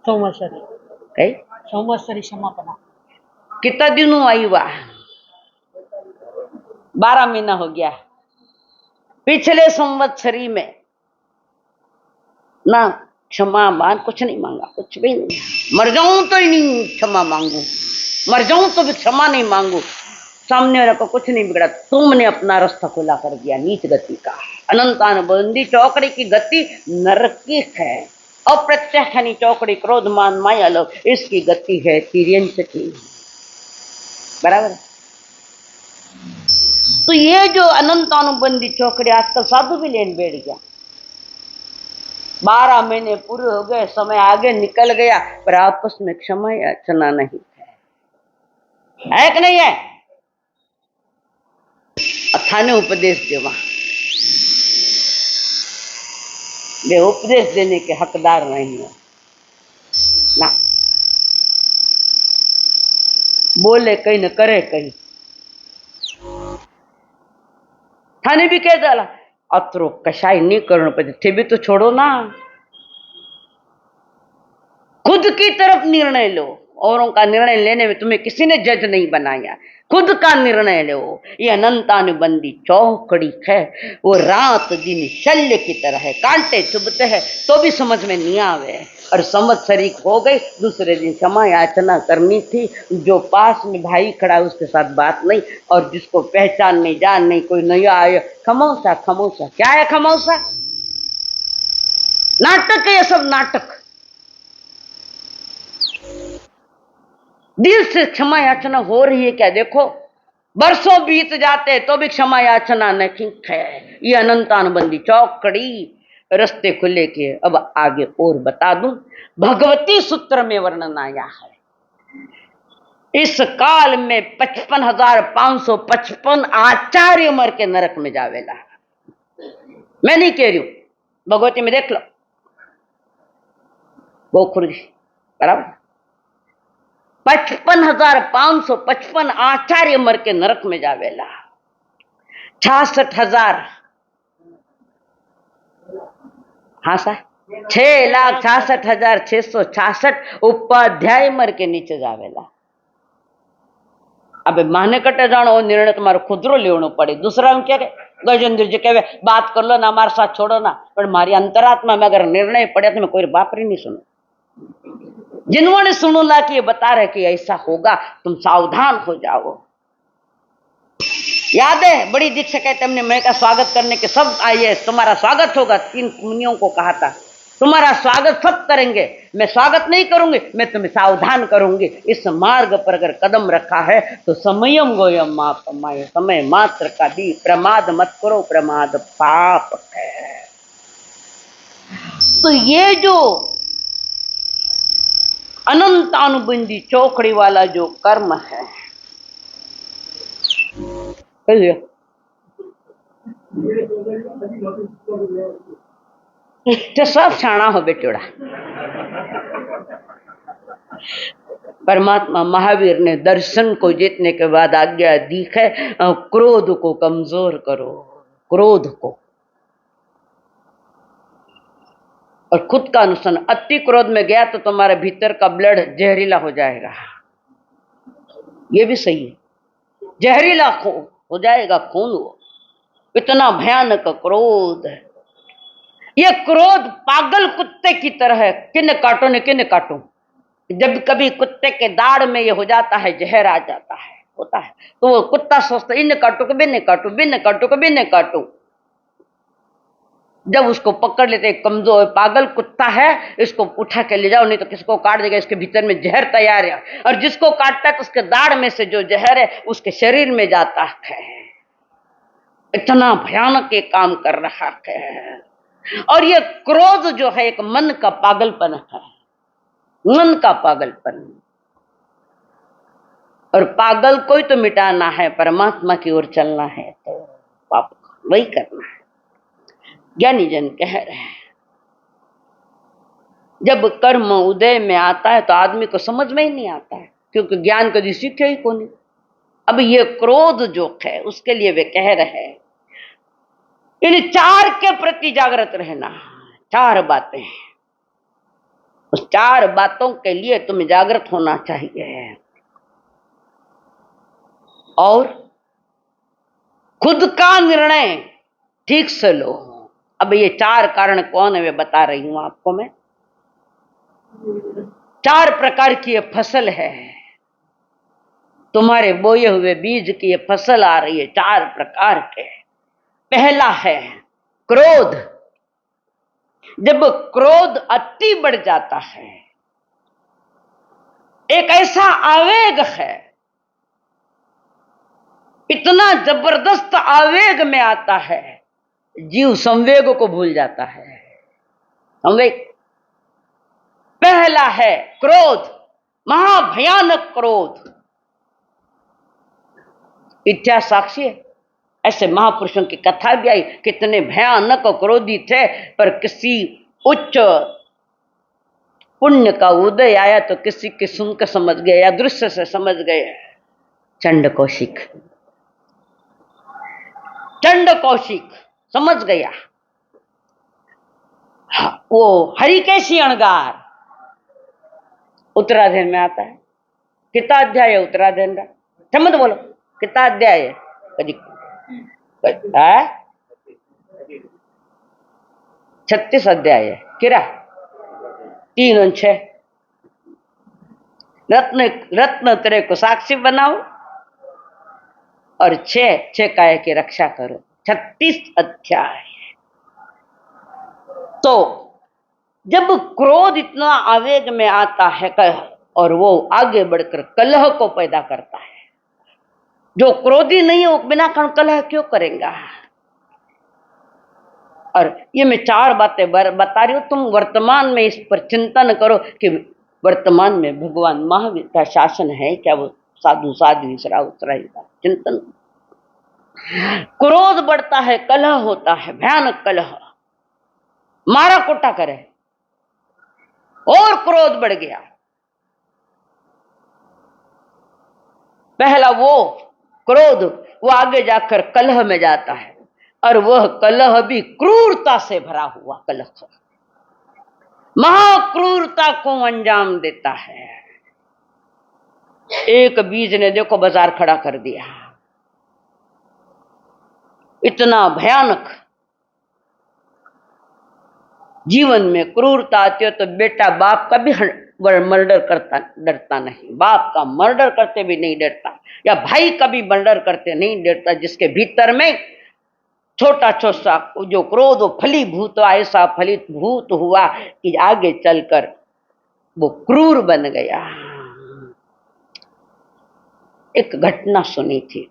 संवत्सरी कई संवत्सरी क्षमापना। कितना दिन आई हुआ? 12 महीना हो गया। पिछले संवत्सरी में ना क्षमा मान कुछ नहीं मांगा, कुछ भी नहीं। मर जाऊं तो ही नहीं क्षमा मांगू, मर जाऊं तो भी क्षमा नहीं मांगू। सामने वाले को कुछ नहीं बिगड़ा, तुमने अपना रास्ता खुला कर दिया नीच गति का। अनंतानुबंधी चौकड़ी की गति नरकिक है। अप्रत्यक्षणी चौकड़ी क्रोध मान माया लोभ, इसकी गति है तिर्यंच की। बराबर। तो ये जो अनंतानुबंधी चौकड़ी आजकल साधु भी लेन बैठ गया। 12 महीने पूरे हो गए, समय आगे निकल गया, पर आपस में क्षमा याचना नहीं है कि नहीं है? अथाने उपदेश देवा, वे उपदेश देने के हकदार नहीं है ना। बोले कहीं न करे कहीं। थाने भी कह डाला अत्रो कशाई नहीं करना पड़े, भी तो छोड़ो ना। खुद की तरफ निर्णय लो। औरों का निर्णय लेने में तुम्हें किसी ने जज नहीं बनाया, खुद का निर्णय लो। ये अनंतानुबंधी चौकड़ी है, वो रात दिन शल्य की तरह है, कांटे चुभते हैं तो भी समझ में नहीं आवे। और संवत्सरी हो गई, दूसरे दिन क्षमा याचना करनी थी। जो पास में भाई खड़ा है उसके साथ बात नहीं, और जिसको पहचान नहीं जान नहीं, कोई नया आए, खमौसा खमौसा। क्या है खमौसा? नाटक है ये सब, नाटक। दिल से क्षमा याचना हो रही है क्या? देखो वर्षों बीत जाते तो भी क्षमा याचना नहीं है। ये अनंतानुबंधी चौकड़ी रास्ते खुले के। अब आगे और बता दूं, भगवती सूत्र में वर्णन आया है, इस काल में 55,555 आचार्य मर के नरक में जावेला। मैं नहीं कह रही हूं, भगवती में देख लो, गोखुर बराबर। 55,555 आचार्य मर के नरक में जावेला। 66,000, हाँ सा 6,66,666 उपाध्याय मर के नीचे जावेला। अब माने कटे जानो निर्णय तुम्हारो खुदरो लेवनो पड़े। दूसरा क्या कहे गजेंद्र जी कहे बात कर लो ना, हमारे साथ छोड़ो ना, पर मारी अंतरात्मा में अगर निर्णय पड़े तो मैं कोई बाप ही नहीं सुनो। जिन्होंने सुनो ला कि ये बता रहे कि ऐसा होगा, तुम सावधान हो जाओ। याद है बड़ी दीक्षा कहते हमने मैं का स्वागत करने के सब आइए, तुम्हारा स्वागत होगा। 3 मुनियों को कहा था तुम्हारा स्वागत सब करेंगे, मैं स्वागत नहीं करूंगी, मैं तुम्हें सावधान करूंगी। इस मार्ग पर अगर कदम रखा है तो समयम गोयम माप माय, समय मात्र का भी, प्रमाद मत करो, प्रमाद पाप है। तो ये जो अनंतानुबंधी चौकड़ी वाला जो कर्म है, तो सब छाणा हो बेटोड़ा। परमात्मा महावीर ने दर्शन को जीतने के बाद आज्ञा दी है, क्रोध को कमजोर करो, क्रोध को। और खुद का अनुसरण, अति क्रोध में गया तो तुम्हारे भीतर का ब्लड जहरीला हो जाएगा। ये भी सही है, जहरीला हो जाएगा खून। वो इतना भयानक क्रोध है। ये क्रोध पागल कुत्ते की तरह है, किन काटो ने किन काटो। जब कभी कुत्ते के दाढ़ में ये हो जाता है, जहर आ जाता है, होता है, तो वो कुत्ता सोचता है इन काटो कभी नहीं काटो, बिन काटो कभी नहीं काटो। जब उसको पकड़ लेते, कमजोर पागल कुत्ता है, इसको उठा के ले जाओ, नहीं तो किसको काट देगा, इसके भीतर में जहर तैयार है। और जिसको काटता है तो उसके दाढ़ में से जो जहर है उसके शरीर में जाता है। इतना भयानक ये काम कर रहा है। और ये क्रोध जो है एक मन का पागलपन है, मन का पागलपन। और पागल को ही तो मिटाना है, परमात्मा की ओर चलना है, तो पाप वही करना है। ज्ञानी जन कह रहे हैं जब कर्म उदय में आता है तो आदमी को समझ में ही नहीं आता है, क्योंकि ज्ञान कभी सीखे ही को नहीं। अब ये क्रोध जो है उसके लिए वे कह रहे हैं इन 4 के प्रति जागृत रहना। 4 बातें, उस 4 बातों के लिए तुम्हें जागृत होना चाहिए और खुद का निर्णय ठीक से लो। अब ये 4 कारण कौन है वे बता रही हूं आपको मैं। 4 प्रकार की ये फसल है, तुम्हारे बोए हुए बीज की ये फसल आ रही है 4 प्रकार के। पहला है क्रोध। जब क्रोध अति बढ़ जाता है, एक ऐसा आवेग है, इतना जबरदस्त आवेग में आता है, जीव संवेग को भूल जाता है। संवेग पहला है क्रोध, महाभयानक क्रोध। इतिहास साक्षी है, ऐसे महापुरुषों की कथा भी आई, कितने भयानक क्रोधी थे, पर किसी उच्च पुण्य का उदय आया तो किसी के सुनकर समझ गए या दृश्य से समझ गए। चंड कौशिक, चंड कौशिक समझ गया। वो हरिकेशी अणगार उत्तराधीन में आता है। कितना अध्याय है उत्तराधीन का? समझ बोलो कितना अध्याय है? कभी 36 अध्याय है। किरा 3 और 6 रत्न रत्न तेरे को साक्षी बनाओ और 6 काय की रक्षा करो। 36 अध्याय। तो जब क्रोध इतना आवेग में आता है और वो आगे बढ़कर कलह को पैदा करता है, जो क्रोधी नहीं है वो बिना कारण कलह क्यों करेगा? और ये मैं 4 बातें बता रही हूं, तुम वर्तमान में इस पर चिंतन करो कि वर्तमान में भगवान महावीर का शासन है क्या? वो साधु साध्वी सराउतराई का चिंतन। क्रोध बढ़ता है, कलह होता है, भयानक कलह, मारा कोटा करे और क्रोध बढ़ गया। पहला वो क्रोध, वो आगे जाकर कलह में जाता है और वह कलह भी क्रूरता से भरा हुआ कलह, महाक्रूरता को अंजाम देता है। एक बीज ने देखो बाजार खड़ा कर दिया, इतना भयानक। जीवन में क्रूरता आती है तो बेटा बाप का भी मर्डर करता डरता नहीं, बाप का मर्डर करते भी नहीं डरता, या भाई का भी मर्डर करते नहीं डरता, जिसके भीतर में छोटा छोटा जो क्रोध फलीभूत ऐसा फलित भूत हुआ कि आगे चलकर वो क्रूर बन गया। एक घटना सुनी थी,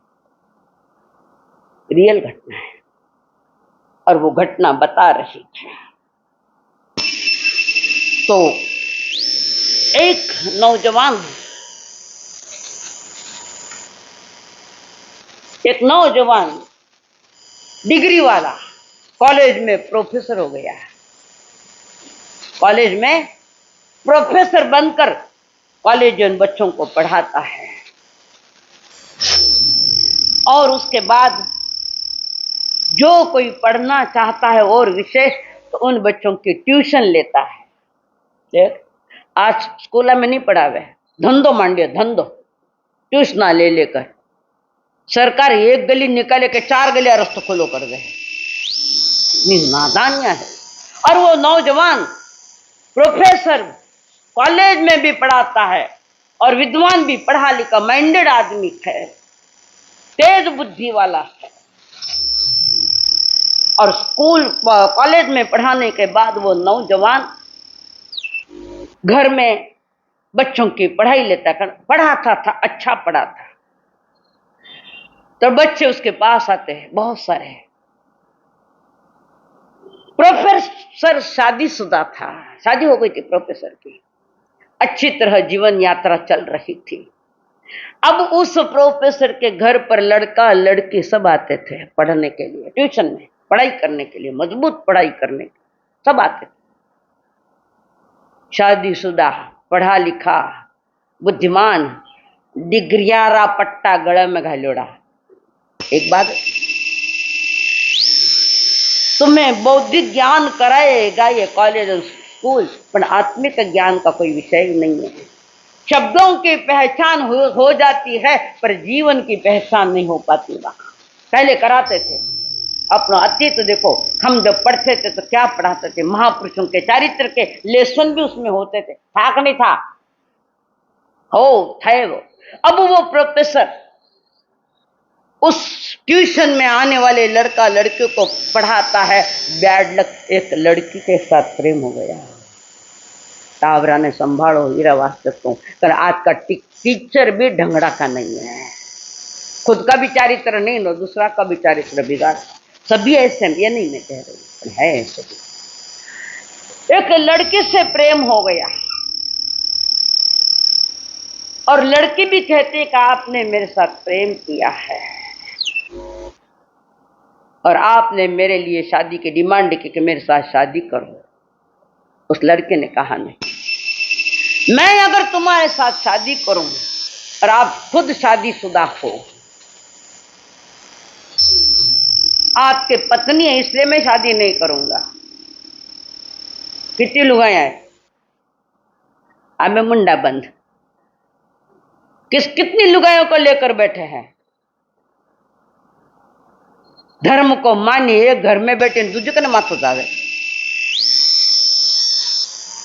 रियल घटना है, और वो घटना बता रही है। तो एक नौजवान डिग्री वाला कॉलेज में प्रोफेसर हो गया, कॉलेज में प्रोफेसर बनकर कॉलेजियन बच्चों को पढ़ाता है, और उसके बाद जो कोई पढ़ना चाहता है और विशेष तो उन बच्चों की ट्यूशन लेता है। देख आज स्कूल में नहीं पढ़ावे, धंधो मांडियो, धंधो ट्यूशन ले लेकर सरकार एक गली निकाले के 4 गलियां रास्ता खोलो कर दे, नादानिया है। और वो नौजवान प्रोफेसर कॉलेज में भी पढ़ाता है और विद्वान भी, पढ़ा लिखा माइंडेड आदमी है, तेज बुद्धि वाला है। और स्कूल कॉलेज में पढ़ाने के बाद वो नौजवान घर में बच्चों की पढ़ाई लेता, पढ़ाता था, अच्छा पढ़ाता। तो बच्चे उसके पास आते हैं बहुत सारे। प्रोफेसर शादीशुदा था, शादी हो गई थी प्रोफेसर की, अच्छी तरह जीवन यात्रा चल रही थी। अब उस प्रोफेसर के घर पर लड़का लड़की सब आते थे पढ़ने के लिए, ट्यूशन में पढ़ाई करने के लिए, मजबूत पढ़ाई करने के सब आते थे। शादीशुदा, पढ़ा लिखा, बुद्धिमान, डिग्रियारा पट्टा गले में घालोड़ा। एक बात तुम्हें बौद्धिक ज्ञान कराएगा ये कॉलेज स्कूल, पर आत्मिक ज्ञान का कोई विषय ही नहीं है। शब्दों की पहचान हो जाती है, पर जीवन की पहचान नहीं हो पाती। वहां पहले कराते थे अपना अतीत तो देखो, हम जब पढ़ते थे तो क्या पढ़ाते थे, महापुरुषों के चरित्र के लेसन भी उसमें होते थे, था कि नहीं था? हो थे वो। अब वो प्रोफेसर उस ट्यूशन में आने वाले लड़का लड़कियों को पढ़ाता है, बैड लक, एक लड़की के साथ प्रेम हो गया। टावरा ने संभालो हीरा वास्तव को, पर आज का टीचर भी ढंगड़ा का नहीं है, खुद का भी चरित्र नहीं लो, दूसरा का भी चरित्र बिगाड़। सभी ऐसे, ये नहीं मैं कह रही, है ऐसे। एक लड़की से प्रेम हो गया और लड़की भी कहती है कि आपने मेरे साथ प्रेम किया है और आपने मेरे लिए शादी की डिमांड की कि मेरे साथ शादी करो। उस लड़के ने कहा नहीं, मैं अगर तुम्हारे साथ शादी करूं और आप खुद शादीशुदा हो, आपके पत्नी है इसलिए मैं शादी नहीं करूंगा। कितनी लुगाया है हमें मुंडा बंद, कितनी लुगायों को लेकर बैठे हैं। धर्म को मानिए, घर में बैठे दूजे का माथो जावे।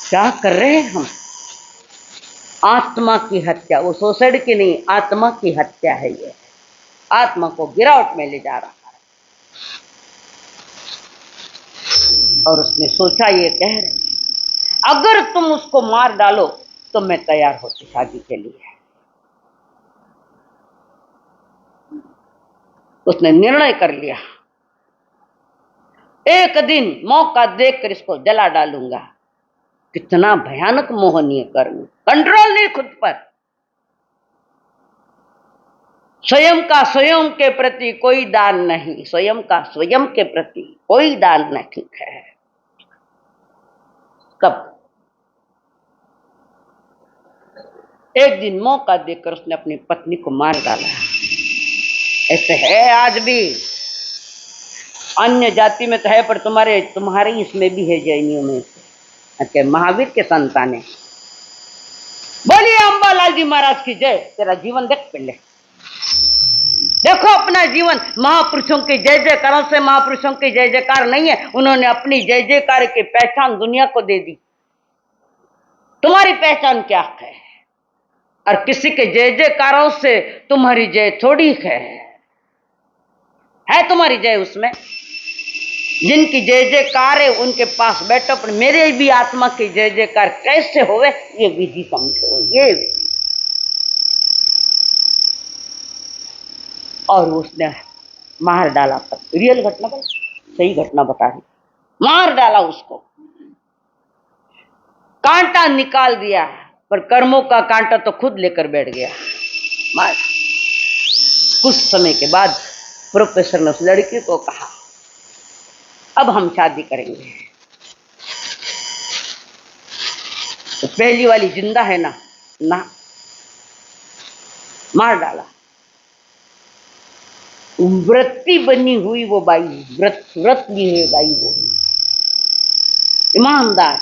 क्या कर रहे हैं हम? आत्मा की हत्या, वो सोसाइटी की नहीं, आत्मा की हत्या है ये। आत्मा को गिरावट में ले जा रहा है। और उसने सोचा, ये कह रहे अगर तुम उसको मार डालो तो मैं तैयार होती शादी के लिए। उसने निर्णय कर लिया, एक दिन मौका देखकर इसको जला डालूंगा। कितना भयानक मोहनीय कर्म, कंट्रोल नहीं खुद पर। स्वयं का स्वयं के प्रति कोई दान नहीं, स्वयं का स्वयं के प्रति कोई दान नहीं है। कब? एक दिन मौका देकर उसने अपनी पत्नी को मार डाला। ऐसे है आज भी, अन्य जाति में तो है, पर तुम्हारे इसमें भी है, जैनियों में। अच्छा, महावीर के संतान है। बोलिए अंबालाल जी महाराज की जय। तेरा जीवन देख पहले, देखो अपना जीवन। महापुरुषों के जय जयकारों से महापुरुषों के जय जयकार नहीं है, उन्होंने अपनी जय जयकार की पहचान दुनिया को दे दी। तुम्हारी पहचान क्या है? और किसी के जय जयकारों से तुम्हारी जय थोड़ी है तुम्हारी जय उसमें। जिनकी जय जयकार है उनके पास बैठो, पर मेरे भी आत्मा की जय जयकार कैसे होवे ये विधि समझो, ये विधि। और उसने मार डाला। रियल घटना, सही घटना बता रही। मार डाला उसको, कांटा निकाल दिया, पर कर्मों का कांटा तो खुद लेकर बैठ गया। मार। कुछ समय के बाद प्रोफेसर ने उस लड़की को कहा, अब हम शादी करेंगे। तो पहली वाली जिंदा है ना? ना, मार डाला। व्रती बनी हुई वो बाई, व्रत ली है बाई, वो ईमानदार,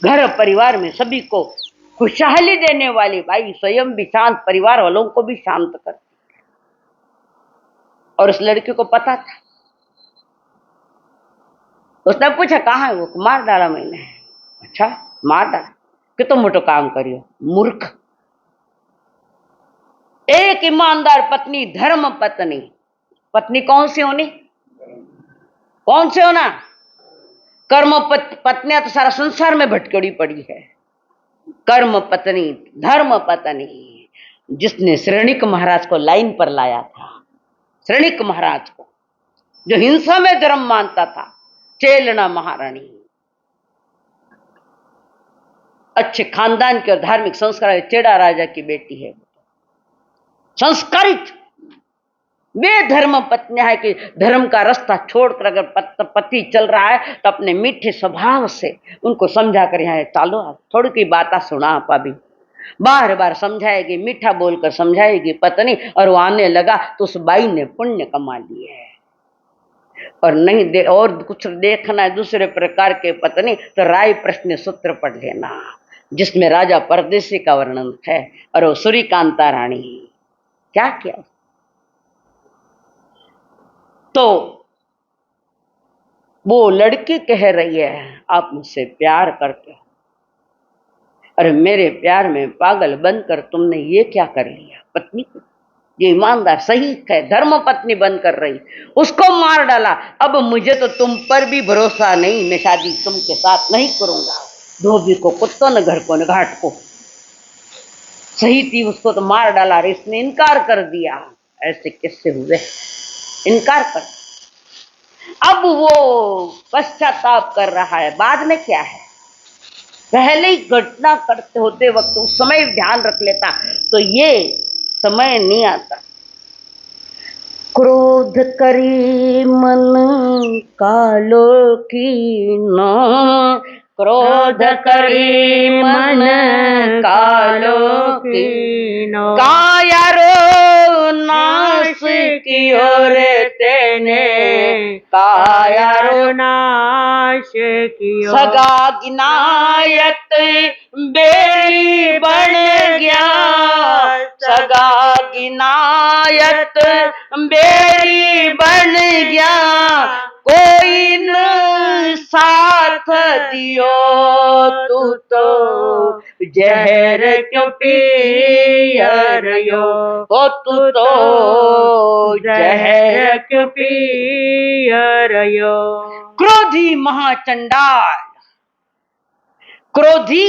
घर परिवार में सभी को खुशहाली देने वाली बाई, स्वयं भी शांत, परिवार वालों को भी शांत कर। और उस लड़की को पता था। उसने पूछा कहाँ है वो? मार डाला मैंने। अच्छा, मार डाला, कि तुम मोटो काम करियो, मूर्ख। एक ईमानदार पत्नी, धर्म पत्नी। पत्नी कौन सी होनी? कौन से होना? कर्म पत्नियां तो सारा संसार में भटकड़ी पड़ी है। कर्म पत्नी, धर्म पत्नी, जिसने श्रेणिक महाराज को लाइन पर लाया था। श्रेणिक महाराज को, जो हिंसा में धर्म मानता था। चेलना महारानी, अच्छे खानदान के और धार्मिक संस्कार, चेड़ा राजा की बेटी है, संस्कारित। वे धर्म पत्नियां है कि धर्म का रास्ता छोड़कर अगर पति चल रहा है तो अपने मीठे स्वभाव से उनको समझा कर, यहाँ चालो आप, थोड़ी की बात सुना आप। अभी बार बार समझाएगी, मीठा बोलकर समझाएगी पत्नी, और वो आने लगा तो उस बाई ने पुण्य कमा लिए है। और नहीं दे और कुछ देखना है दूसरे प्रकार के पत्नी तो राय प्रश्न सूत्र पढ़ लेना, जिसमें राजा परदेसी का वर्णन है और वो सूर्यकांता रानी क्या किया। तो वो लड़की कह रही है आप मुझसे प्यार करते हो, अरे मेरे प्यार में पागल बनकर तुमने ये क्या कर लिया। पत्नी को ये ईमानदार सही है, धर्म पत्नी बनकर रही, उसको मार डाला। अब मुझे तो तुम पर भी भरोसा नहीं, मैं शादी तुमके साथ नहीं करूंगा। धोबी को कुत्तों ने घर को न घाट को, सही थी उसको तो मार डाला। अरे इसने इनकार कर दिया, ऐसे किससे हुए, इनकार कर। अब वो पश्चाताप कर रहा है। बाद में क्या है, पहले ही घटना करते होते वक्त उस समय ध्यान रख लेता तो ये समय नहीं आता। क्रोध करी मन कालो कीनो, क्रोध करी मन कालो कीनो, कायारो नाश कियो रे तेने, कायारो नाश कियो, सगा गिनायत बेरी बन गया, सगा गिनायत बेरी बन गया, कोई न साथ दियो तू तो जहर क्यों पिया रयो, ओ तू तो जहर क्यों पिया रयो। क्रोधी महाचंडाल, क्रोधी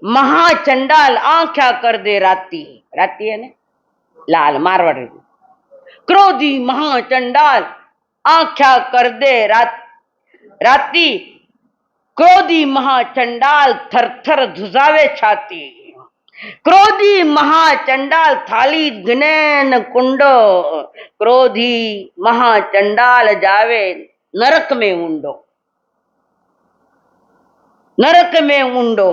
महाचंडाल आंख्या कर दे राती, राती है ना लाल मारवाड़। क्रोधी महाचंडाल आंख्या कर दे राती, क्रोधी महाचंडाल थर थर धुजावे छाती, क्रोधी महाचंडाल थाली गिनेन कुंडो, क्रोधी महाचंडाल जावे नरक में ऊंडो, नरक में ऊंडो।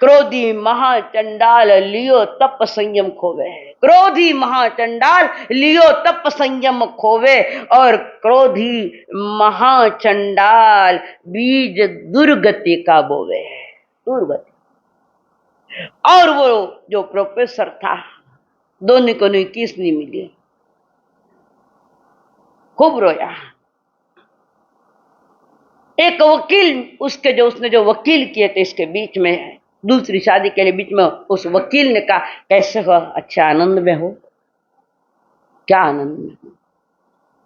क्रोधी महाचंडाल लियो तप संयम खोवे, क्रोधी महाचंडाल लियो तप संयम खोवे, और क्रोधी महाचंडाल बीज दुर्गति का बोवे, दुर्गति। और वो जो प्रोफेसर था दोनों को नहीं किस नहीं मिली, खूब रोया। एक वकील उसके जो उसने जो वकील किए थे इसके बीच में दूसरी शादी के लिए बीच में उस वकील ने कहा कैसे हो, अच्छा आनंद में हो, क्या आनंद में हो,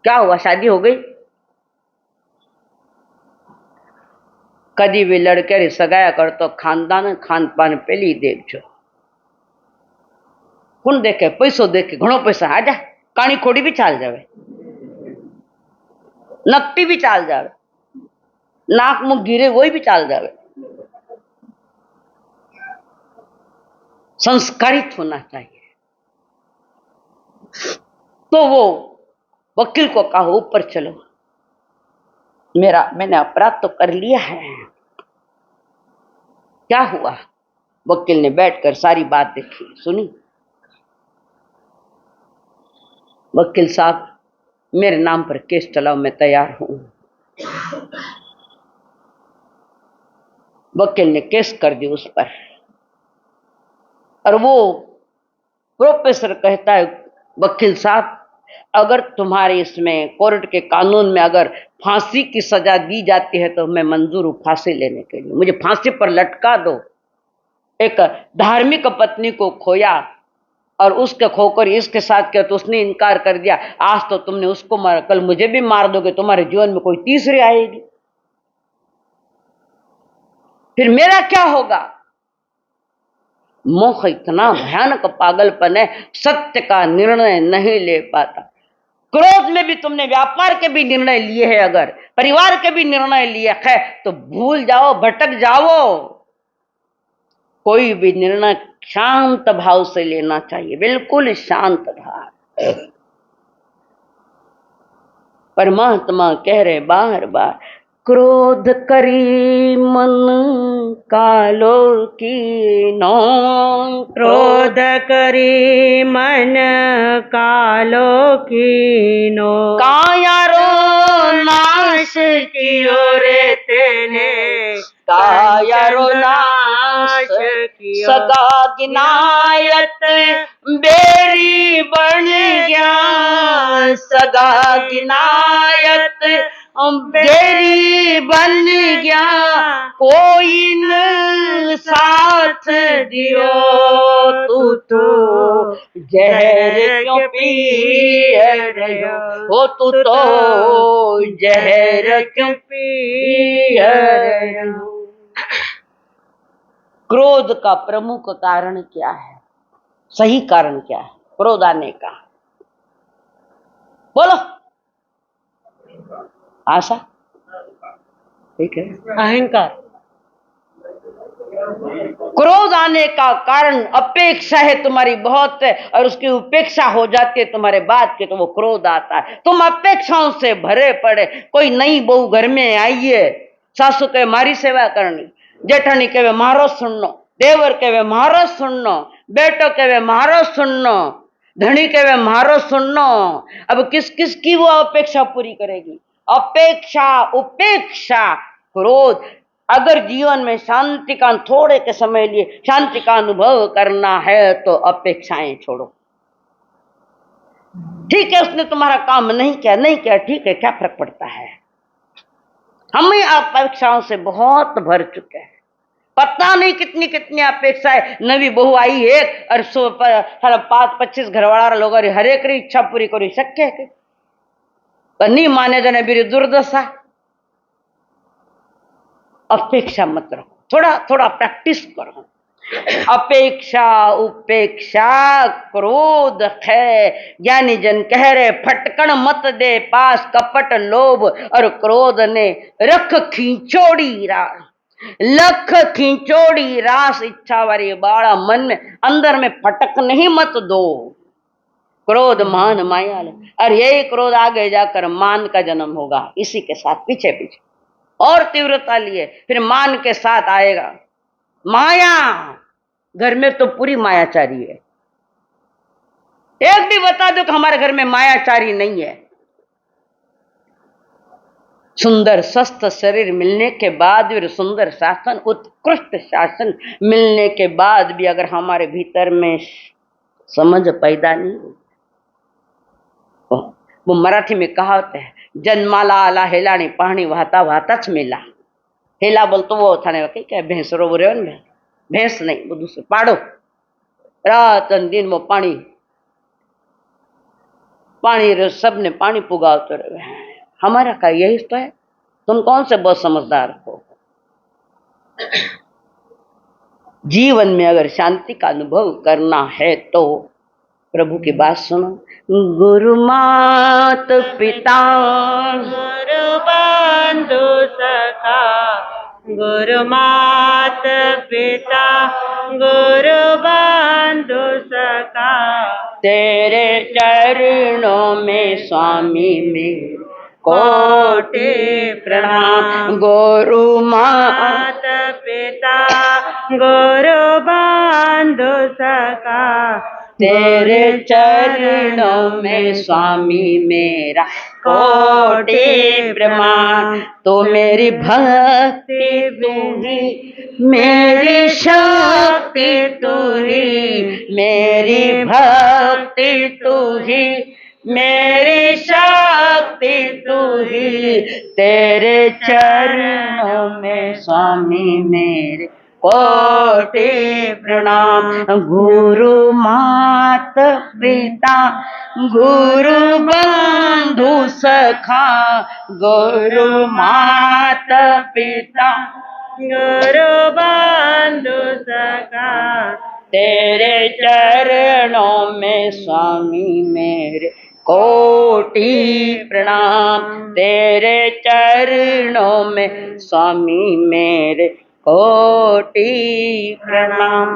क्या हुआ शादी हो गई। कभी भी लड़के सगाया कर तो खानदान खान पान पहली देखो, कौन देखे पैसो देखे घणो पैसा आ जा, काणी खोड़ी भी चाल जावे, नकटी भी चाल जावे, नाक मुख गिरे वही भी चाल जावे, संस्कारित होना चाहिए। तो वो वकील को कहा ऊपर चलो, मैंने अपराध तो कर लिया है, क्या हुआ। वकील ने बैठकर सारी बात देखी सुनी। वकील साहब मेरे नाम पर केस चलाओ, मैं तैयार हूं। वकील ने केस कर दी उस पर, और वो प्रोफेसर कहता है वकील साहब अगर तुम्हारे इसमें कोर्ट के कानून में अगर फांसी की सजा दी जाती है तो मैं मंजूर हूं फांसी लेने के लिए, मुझे फांसी पर लटका दो। एक धार्मिक पत्नी को खोया और उसके खोकर इसके साथ किया तो उसने इनकार कर दिया, आज तो तुमने उसको मारा, कल मुझे भी मार दोगे, तुम्हारे जीवन में कोई तीसरी आएगी, फिर मेरा क्या होगा। मोह इतना भयानक पागलपन है, सत्य का निर्णय नहीं ले पाता। क्रोध में भी तुमने व्यापार के भी निर्णय लिए हैं, अगर परिवार के भी निर्णय लिए है तो भूल जाओ, भटक जाओ। कोई भी निर्णय शांत भाव से लेना चाहिए, बिल्कुल शांत भाव। परमात्मा कह रहे बार बार क्रोध करी मन कालो कीनो, क्रोध करी मन कालो कीनो, कायारो नाश कियो रे तेने, कायरो नाश कियो। सगा गिनायत बेरी बन गया, सगा गिनायत बेरी बन गया, कोई न साथ दियो, तू तो जहर क्यों पी रहे हो, तू तो जहर क्यों पी रहे हो। क्रोध का प्रमुख कारण क्या है, सही कारण क्या है क्रोध आने का? बोलो। आशा? ठीक है, अहंकार। क्रोध आने का कारण अपेक्षा है तुम्हारी बहुत है, और उसकी उपेक्षा हो जाती है तुम्हारे बात की, तो वो क्रोध आता है। तुम अपेक्षाओं से भरे पड़े। कोई नई बहू घर में आई है, सासू के मारी सेवा करनी, जेठानी के वे मारो सुननो, देवर के वे मारो सुननो, बेटो के वे मारो सुननो, धनी के वे मारो सुननो। अब किस किस की वो अपेक्षा पूरी करेगी? अपेक्षा, उपेक्षा, क्रोध। अगर जीवन में शांति का थोड़े के समय लिए शांति का अनुभव करना है तो अपेक्षाएं छोड़ो। ठीक है, उसने तुम्हारा काम नहीं किया, ठीक है, क्या फर्क पड़ता है? हम ही अपेक्षाओं से बहुत भर चुके हैं। पता नहीं कितनी कितनी अपेक्षाएं। नवी बहू आई है और 5-25 घरवाला लोग हर एक इच्छा पूरी करी शक्य है? नहीं माने जाने मेरी दुर्दशा। अपेक्षा मत रखो, थोड़ा थोड़ा प्रैक्टिस करो। अपेक्षा, उपेक्षा, क्रोध है। ज्ञानी जन कह रहे फटकन मत दे पास, कपट लोभ और क्रोध ने रख खींचोड़ी रास, लख खींचोड़ी रास। इच्छा वाली बाड़ा मन में अंदर में फटक नहीं मत दो। क्रोध मान माया, और यही क्रोध आगे जाकर मान का जन्म होगा। इसी के साथ पीछे पीछे और तीव्रता लिए फिर मान के साथ आएगा माया। घर में तो पूरी मायाचारी है। एक भी बता दो कि हमारे घर में मायाचारी नहीं है। सुंदर स्वस्थ शरीर मिलने के बाद भी, सुंदर शासन, उत्कृष्ट शासन मिलने के बाद भी अगर हमारे भीतर में समझ पैदा नहीं, वो मराठी में कहावत है, जन्माला आला हेलाणी पाणी वाहता वाहताच मेला। हेला बोलतो वो थाने क्या भैंस रो रे, भैंस नहीं, वो दूसरे पाड़ो। रात दिन वो पानी सबने पानी पुगावते रहे। हमारा का यही तो है। तुम कौन से बहुत समझदार हो? जीवन में अगर शांति का अनुभव करना है तो प्रभु की बात सुनो। गुरु मात पिता गुरु बंधु सखा, गुरु मात पिता गुरु बंधु सखा, तेरे चरणों में स्वामी मेरे कोटि प्रणाम। गुरु मात पिता गुरु बंधु सखा, तेरे चरणों में स्वामी मेरा कोटि प्रणाम। तो मेरी भक्ति तू ही, मेरी शक्ति तू ही, मेरी भक्ति तू ही, मेरी शक्ति तू ही, तेरे चरणों में स्वामी मेरे कोटि प्रणाम। गुरु मात पिता गुरु बंधु सखा, गुरु मात पिता गुरु बंधु सखा, तेरे चरणों में स्वामी मेरे कोटि प्रणाम। तेरे चरणों में स्वामी मेरे कोटि प्रणाम।